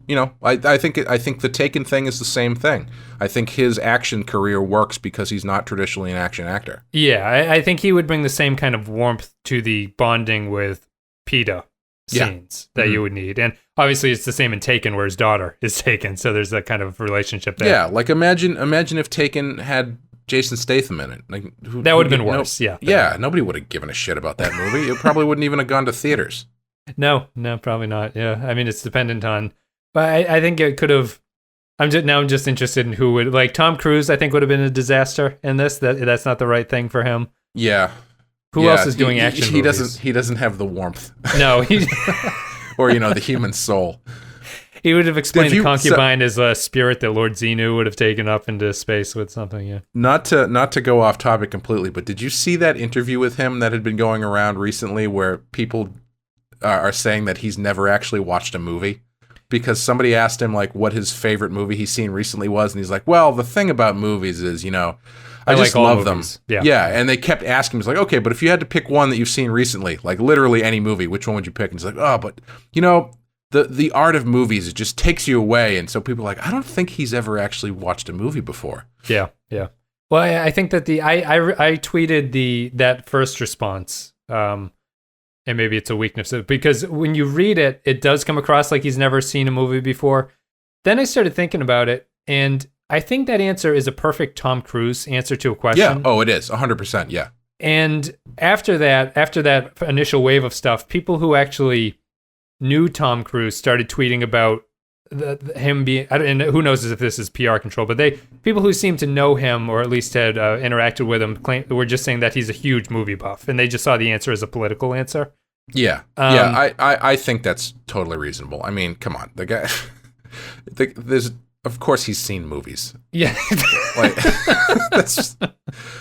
C: I think the Taken thing is the same thing. I think his action career works because he's not traditionally an action actor.
B: Yeah, I think he would bring the same kind of warmth to the bonding with PETA scenes that you would need. And obviously it's the same in Taken, where his daughter is Taken, so there's that kind of relationship there.
C: Yeah, like imagine if Taken had Jason Statham in it. Like,
B: that would have been worse, yeah.
C: Yeah, nobody would have given a shit about that movie. It probably wouldn't even have gone to theaters.
B: No, probably not, yeah. I mean, it's dependent on... But I think it could have... I'm just interested in who would... Like, Tom Cruise, I think, would have been a disaster in this. That's not the right thing for him.
C: Yeah.
B: Who else is doing action movies?
C: He doesn't have the warmth.
B: No.
C: Or, the human soul.
B: He would have explained the concubine as a spirit that Lord Xenu would have taken up into space with something, yeah.
C: Not to go off topic completely, but did you see that interview with him that had been going around recently where people are saying that he's never actually watched a movie? Because somebody asked him, like, what his favorite movie he's seen recently was, and he's like, well, the thing about movies is, I just love them. Yeah, and they kept asking him, he's like, okay, but if you had to pick one that you've seen recently, like literally any movie, which one would you pick? And he's like, oh, but, the art of movies, it just takes you away. And so people are like, I don't think he's ever actually watched a movie before.
B: Yeah. Well, I think that I tweeted that first response, and maybe it's a weakness. Because when you read it, it does come across like he's never seen a movie before. Then I started thinking about it, and I think that answer is a perfect Tom Cruise answer to a question.
C: Yeah. Oh, it is 100%. Yeah.
B: And after that initial wave of stuff, people who actually knew Tom Cruise started tweeting about him being, and who knows if this is PR control, but people who seemed to know him or at least had interacted with him were just saying that he's a huge movie buff, and they just saw the answer as a political answer.
C: Yeah. I think that's totally reasonable. I mean, come on, the guy. Of course he's seen movies.
B: Yeah.
C: Like, that's just,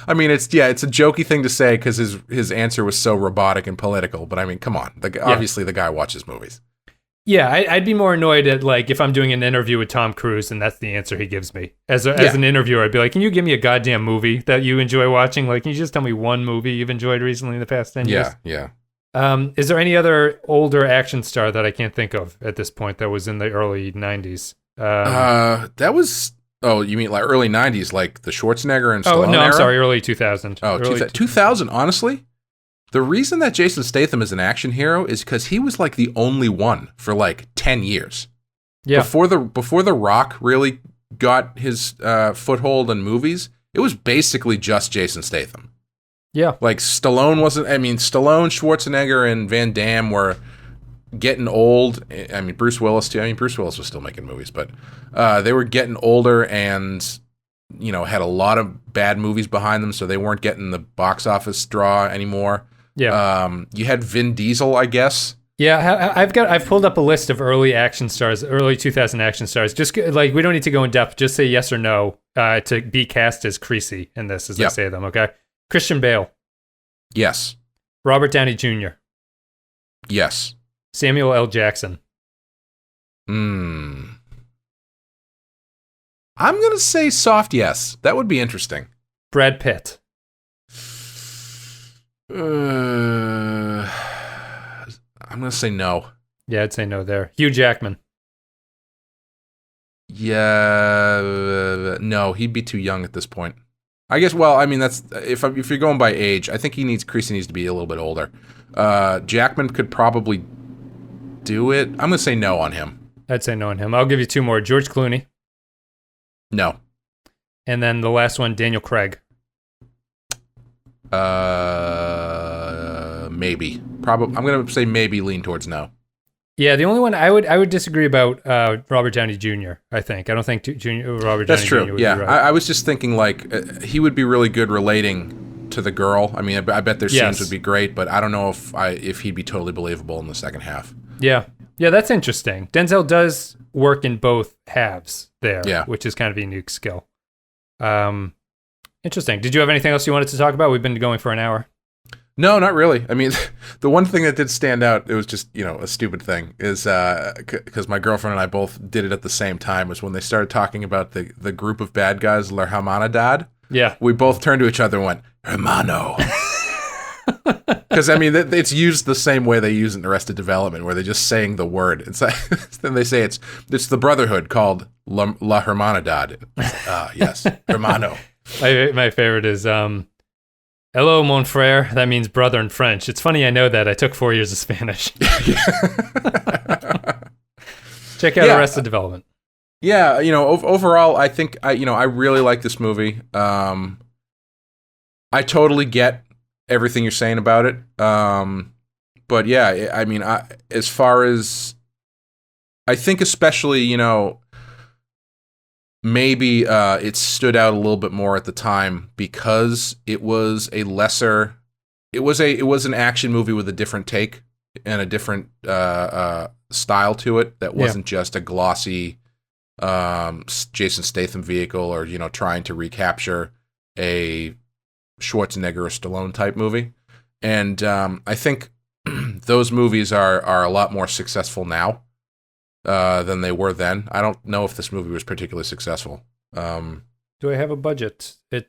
C: I mean, it's a jokey thing to say because his answer was so robotic and political, but I mean, come on. Obviously the guy watches movies.
B: Yeah, I'd be more annoyed at, like, if I'm doing an interview with Tom Cruise and that's the answer he gives me. As an interviewer, I'd be like, can you give me a goddamn movie that you enjoy watching? Like, can you just tell me one movie you've enjoyed recently in the past 10 years?
C: Yeah.
B: Is there any other older action star that I can't think of at this point that was in the early 90s?
C: That was, you mean like early 90s, like the Schwarzenegger and Stallone
B: no,
C: era?
B: I'm sorry, early 2000.
C: Oh, 2000, honestly? The reason that Jason Statham is an action hero is because he was like the only one for like 10 years. Yeah. Before the Rock really got his foothold in movies, it was basically just Jason Statham.
B: Yeah. Like
C: Stallone, Schwarzenegger, and Van Damme were getting old. I mean, Bruce Willis too. I mean, Bruce Willis was still making movies, but they were getting older and, had a lot of bad movies behind them, so they weren't getting the box office draw anymore. Yeah. You had Vin Diesel, I guess.
B: Yeah, I've pulled up a list of early action stars, early 2000 action stars. Just like, we don't need to go in depth. Just say yes or no to be cast as Creasy in this, as I say them. Okay. Christian Bale.
C: Yes.
B: Robert Downey Jr.
C: Yes.
B: Samuel L. Jackson.
C: I'm gonna say soft yes. That would be interesting.
B: Brad Pitt.
C: I'm gonna say no.
B: Yeah, I'd say no there. Hugh Jackman.
C: Yeah, no, he'd be too young at this point. I guess. Well, I mean, that's if you're going by age, I think Creasy needs to be a little bit older. Jackman could probably do it. I'm gonna say no on him.
B: I'd say no on him. I'll give you two more. George Clooney.
C: No.
B: And then the last one, Daniel Craig.
C: Maybe. Probably. I'm gonna say maybe. Lean towards no.
B: Yeah, the only one I would disagree about Robert Downey Jr. I think. I don't think Robert Downey Jr. would
C: That's true.
B: Be right.
C: I was just thinking like he would be really good relating to the girl. I mean, I bet their scenes would be great, but I don't know if he'd be totally believable in the second half.
B: Yeah, that's interesting. Denzel does work in both halves there, which is kind of a unique skill. Interesting. Did you have anything else you wanted to talk about? We've been going for an hour.
C: No, not really. I mean, the one thing that did stand out, it was just, a stupid thing, is because my girlfriend and I both did it at the same time, was when they started talking about the group of bad guys, La Hermanidad. Yeah. We both turned to each other and went, Hermano. Because, I mean, it's used the same way they use it in Arrested Development, where they're just saying the word. It's like, then they say it's the Brotherhood called La Hermanidad. Yes, Hermano.
B: My favorite is... Hello, mon frère. That means brother in French. It's funny I know that. I took 4 years of Spanish. Check out Arrested Development.
C: Yeah, overall, I think I really like this movie. I totally get everything you're saying about it. But yeah, I mean, as far as I think, especially, maybe it stood out a little bit more at the time because it was an action movie with a different take and a different style to it that wasn't just a glossy Jason Statham vehicle or trying to recapture a Schwarzenegger or Stallone type movie. And I think those movies are a lot more successful now than they were then. I don't know if this movie was particularly successful.
B: Do I have a budget? It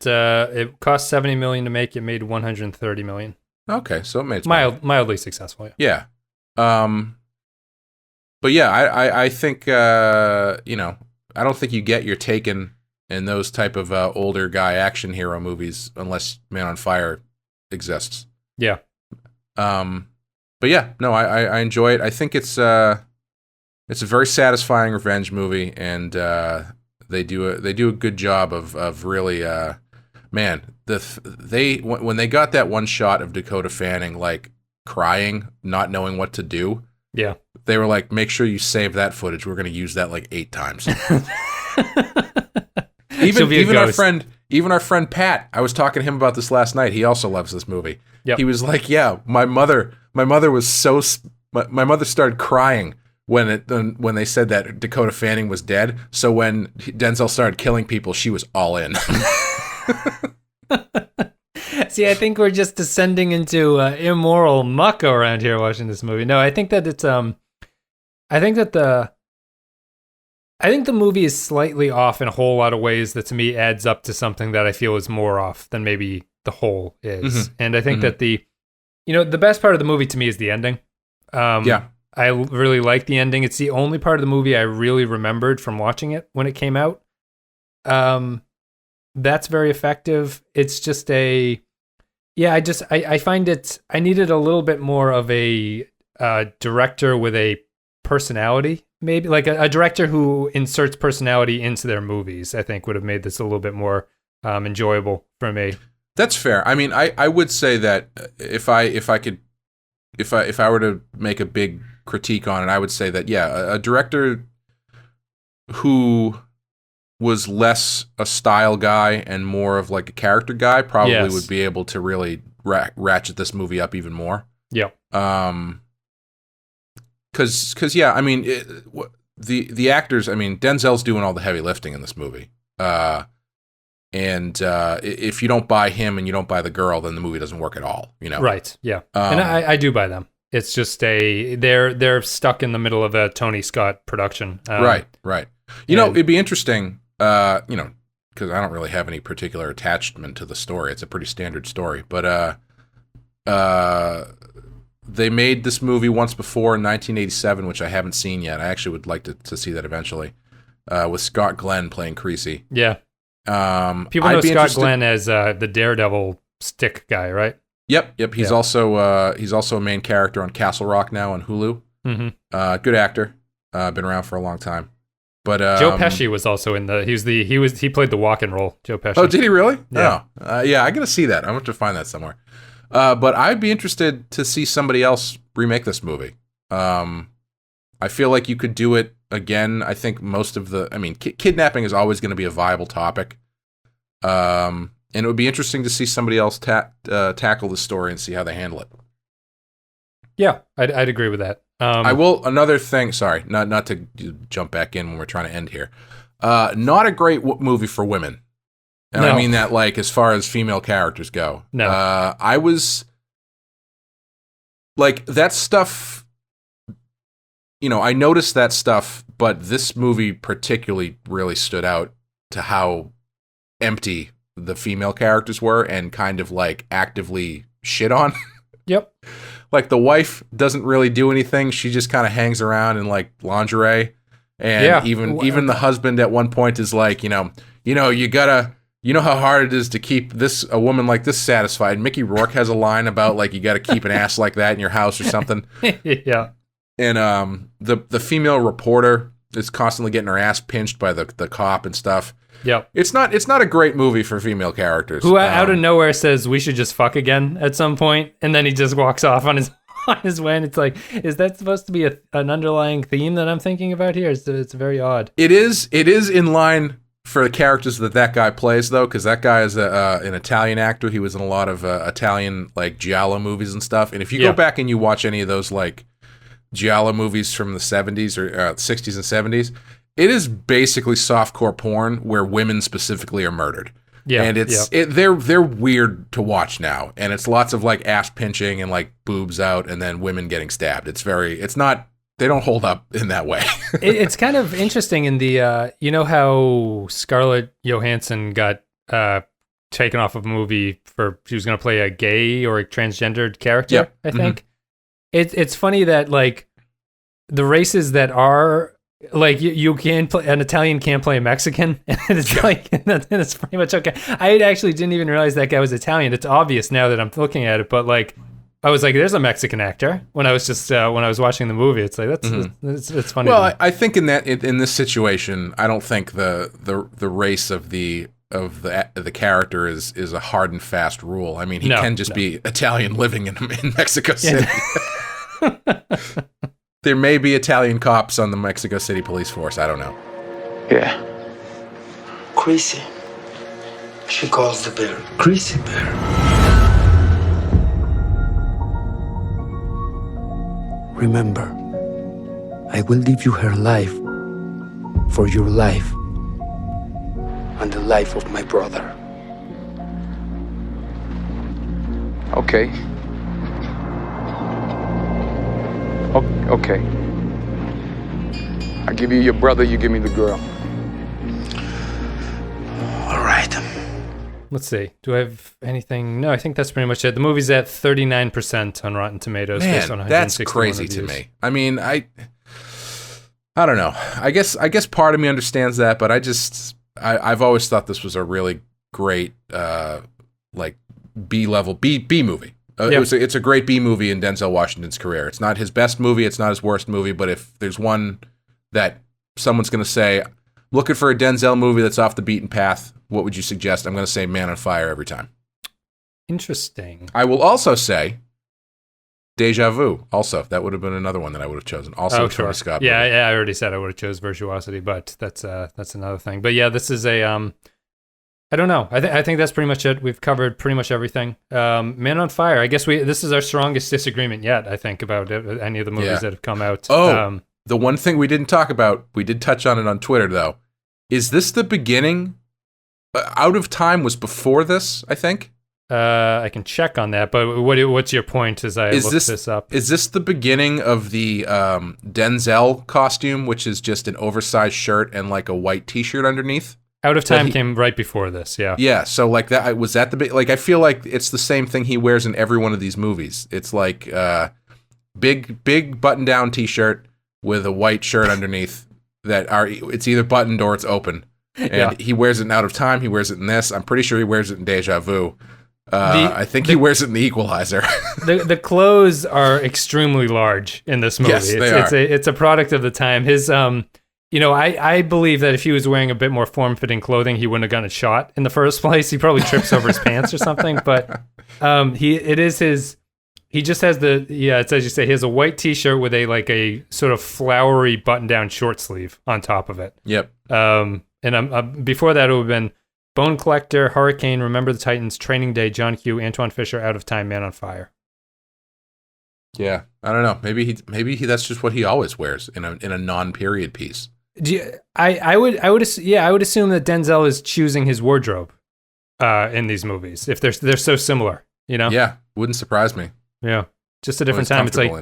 B: cost $70 million to make. It made $130 million.
C: Okay, so it made
B: mildly successful.
C: Yeah. But yeah, I think I don't think you get your Taken in those type of older guy action hero movies unless Man on Fire exists.
B: Yeah.
C: but yeah, no, I enjoy it. I think it's a very satisfying revenge movie, and they do a good job of really man, when they got that one shot of Dakota Fanning like crying, not knowing what to do.
B: Yeah.
C: They were like, make sure you save that footage. We're going to use that like 8 times. Even our friend Pat, I was talking to him about this last night. He also loves this movie. Yep. He was like, yeah, my mother was my mother started crying when they said that Dakota Fanning was dead. So when Denzel started killing people, she was all in.
B: See, I think we're just descending into immoral muck around here watching this movie. No, I think that it's I think the movie is slightly off in a whole lot of ways that to me adds up to something that I feel is more off than maybe the whole is. And I think that the best part of the movie to me is the ending. I really like the ending. It's the only part of the movie I really remembered from watching it when it came out. That's very effective. It's just I find it, I needed a little bit more of a director with a personality, maybe like a director who inserts personality into their movies. I think would have made this a little bit more enjoyable for me.
C: That's fair. I mean, I would say that if I were to make a big critique on it, I would say that a director who was less a style guy and more of like a character guy probably would be able to really ratchet this movie up even more.
B: Yeah.
C: Cause I mean, the actors, I mean, Denzel's doing all the heavy lifting in this movie. And if you don't buy him and you don't buy the girl, then the movie doesn't work at all, you know?
B: Right. Yeah. And I do buy them. It's just they're stuck in the middle of a Tony Scott production.
C: Right. You know, it'd be interesting, because I don't really have any particular attachment to the story. It's a pretty standard story, but they made this movie once before in 1987, which I haven't seen yet. I actually would like to see that eventually, with Scott Glenn playing Creasy.
B: Yeah. People know Scott Glenn as the Daredevil stick guy, right?
C: Yep. He's also a main character on Castle Rock now on Hulu. Mm-hmm. Good actor. Been around for a long time. But
B: Joe Pesci was also in he played the walk-in role. Joe Pesci.
C: Oh, did he really?
B: Yeah.
C: Yeah, I gotta see that. I'm going to find that somewhere. But I'd be interested to see somebody else remake this movie. I feel like you could do it again. I think most of kidnapping is always going to be a viable topic. And it would be interesting to see somebody else tackle the story and see how they handle it.
B: Yeah, I'd agree with that.
C: I will. Another thing. Sorry, not to jump back in when we're trying to end here. Not a great movie for women, and I mean that like as far as female characters go.
B: No,
C: I was like that stuff. I noticed that stuff, but this movie particularly really stood out to how empty the female characters were and kind of like actively shit on.
B: Yep.
C: Like the wife doesn't really do anything. She just kind of hangs around in like lingerie. And even the husband at one point is like, you know how hard it is to keep a woman like this satisfied. Mickey Rourke has a line about like, you got to keep an ass like that in your house or something.
B: Yeah.
C: And the female reporter is constantly getting her ass pinched by the cop and stuff.
B: Yep.
C: It's not a great movie for female characters.
B: Who out of nowhere says we should just fuck again at some point, and then he just walks off on his way. And it's like, is that supposed to be an underlying theme that I'm thinking about here? It's very odd.
C: It is in line for the characters that guy plays though, because that guy is an Italian actor. He was in a lot of Italian like giallo movies and stuff. And if you go back and you watch any of those like giallo movies from the 70s or 60s and 70s. It is basically softcore porn where women specifically are murdered. Yeah, and they're weird to watch now, and it's lots of like ass pinching and like boobs out, and then women getting stabbed. They don't hold up in that way.
B: It's kind of interesting in the how Scarlett Johansson got taken off of a movie for she was going to play a gay or a transgendered character. Yep. I think it's funny that like the races that are. Like you can play an Italian can't play a Mexican, and it's like and it's pretty much okay. I actually didn't even realize that guy was Italian. It's obvious now that I'm looking at it, but like I was like, there's a Mexican actor. When I was just when I was watching the movie, it's like it's funny.
C: Well, I think in this situation, I don't think the race of the character is a hard and fast rule. I mean, he can just be Italian living in Mexico City. There may be Italian cops on the Mexico City police force. I don't know.
D: Yeah. Crazy. She calls the bear Crazy Bear. Remember, I will give you her life for your life and the life of my brother.
E: Okay. Okay. I give you your brother, you give me the girl.
D: All right.
B: Let's see. Do I have anything? No, I think that's pretty much it. The movie's at 39% on Rotten Tomatoes. based on
C: Man, that's
B: 161
C: crazy to
B: reviews.
C: me. I mean, I don't know. I guess part of me understands that, but I've always thought this was a really great like B-level B movie. It's a great B movie in Denzel Washington's career. It's not his best movie. It's not his worst movie. But if there's one that someone's going to say, looking for a Denzel movie that's off the beaten path, what would you suggest? I'm going to say Man on Fire every time.
B: Interesting.
C: I will also say Deja Vu. Also, that would have been another one that I would have chosen. Also, a Tony Scott movie.
B: Yeah, I already said I would have chose Virtuosity, but that's another thing. But yeah, this is a I don't know. I think that's pretty much it. We've covered pretty much everything. Man on Fire. I guess this is our strongest disagreement yet. I think about any of the movies that have come out.
C: Oh, the one thing we didn't talk about, we did touch on it on Twitter though. Is this the beginning? Out of Time was before this, I think.
B: I can check on that, but what's your point as I look this up?
C: Is this the beginning of the Denzel costume, which is just an oversized shirt and like a white T-shirt underneath?
B: Out of Time came right before this, yeah.
C: Yeah, so like that was that the like I feel like it's the same thing he wears in every one of these movies. It's like big button-down T-shirt with a white shirt underneath it's either buttoned or it's open. And he wears it in Out of Time. He wears it in this. I'm pretty sure he wears it in Deja Vu. I think he wears it in The Equalizer.
B: the clothes are extremely large in this movie.
C: Yes, they are.
B: It's a product of the time. His I believe that if he was wearing a bit more form-fitting clothing, he wouldn't have gotten a shot in the first place. He probably trips over his pants or something. But he just has it's as you say, he has a white T-shirt with a sort of flowery button-down short sleeve on top of it.
C: Yep.
B: And before that, it would have been Bone Collector, Hurricane, Remember the Titans, Training Day, John Q, Antoine Fisher, Out of Time, Man on Fire.
C: Yeah, I don't know. Maybe that's just what he always wears in a non-period piece.
B: I would assume that Denzel is choosing his wardrobe in these movies if they're so similar, you know?
C: Yeah, wouldn't surprise me.
B: Yeah, just a different time. It's like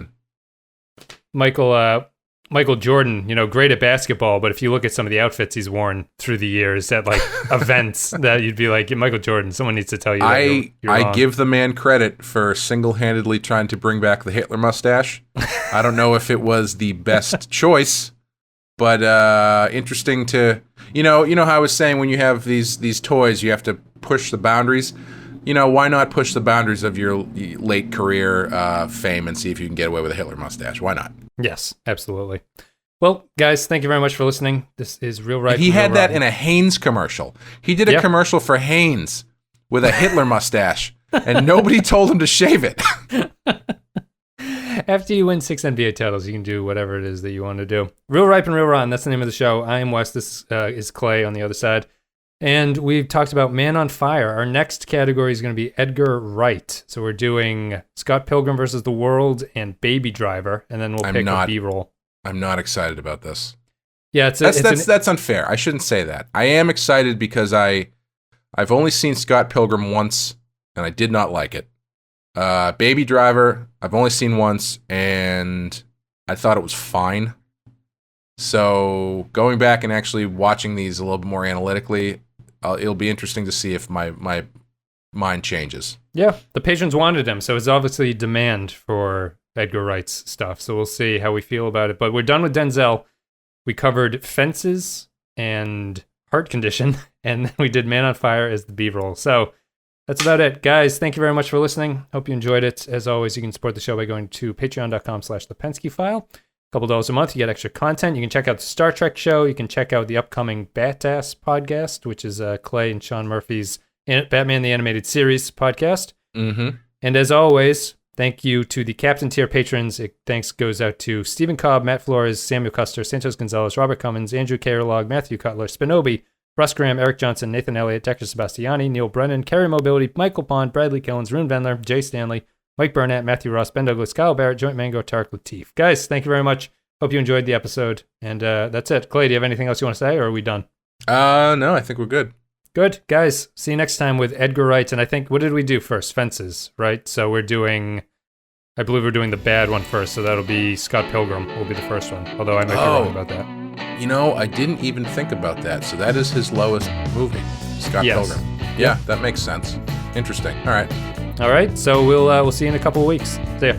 B: Michael Jordan, great at basketball, but if you look at some of the outfits he's worn through the years at like events, that you'd be like, Michael Jordan, someone needs to tell you.
C: I
B: wrong.
C: give the man credit for single-handedly trying to bring back the Hitler mustache. I don't know if it was the best choice, but interesting to you know how I was saying when you have these toys, you have to push the boundaries. Why not push the boundaries of your late career fame and see if you can get away with a Hitler mustache? Why not?
B: Yes, absolutely. Well, guys, thank you very much for listening. This is Real Right.
C: He had that in a Hanes commercial. He did a commercial for Hanes with a Hitler mustache, and nobody told him to shave it.
B: After you win 6 NBA titles, you can do whatever it is that you want to do. Real Ripe and Real Rotten, that's the name of the show. I am Wes. This is Clay on the other side. And we've talked about Man on Fire. Our next category is going to be Edgar Wright. So we're doing Scott Pilgrim versus the World and Baby Driver, and then we'll pick a B-roll.
C: I'm not excited about this.
B: Yeah,
C: that's unfair. I shouldn't say that. I am excited because I've only seen Scott Pilgrim once, and I did not like it. Baby Driver, I've only seen once, and I thought it was fine. So going back and actually watching these a little bit more analytically, it'll be interesting to see if my mind changes. Yeah,
B: the patrons wanted him, so it's obviously demand for Edgar Wright's stuff. So we'll see how we feel about it. But we're done with Denzel. We covered Fences and Heart Condition, and then we did Man on Fire as the B-roll. So That's about it. Guys, thank you very much for listening. Hope you enjoyed it. As always, you can support the show by going to patreon.com/thepensky-file. Couple dollars a month, you get extra content. You can check out the Star Trek show. You can check out the upcoming Badass podcast, which is Clay and Sean Murphy's Batman the Animated Series podcast.
C: Mm-hmm.
B: And as always, thank you to the Captain Tier patrons. Thanks goes out to Stephen Cobb, Matt Flores, Samuel Custer, Santos Gonzalez, Robert Cummins, Andrew Kerlog, Matthew Cutler, Spinobi, Russ Graham, Eric Johnson, Nathan Elliott, Dexter Sebastiani, Neil Brennan, Carrie Mobility, Michael Pond, Bradley Killens, Rune Vendler, Jay Stanley, Mike Burnett, Matthew Ross, Ben Douglas, Kyle Barrett, Joint Mango, Tarek Latif. Guys, thank you very much. Hope you enjoyed the episode. And that's it. Clay, do you have anything else you want to say, or are we done?
C: No, I think we're good.
B: Good. Guys, see you next time with Edgar Wright. And I think, what did we do first? Fences, right? So I believe we're doing the bad one first. So that'll be Scott Pilgrim will be the first one. Although I might be wrong about that.
C: I didn't even think about that. So that is his lowest movie, Scott Pilgrim. Yeah, that makes sense. Interesting. All right.
B: So we'll see you in a couple of weeks. See ya.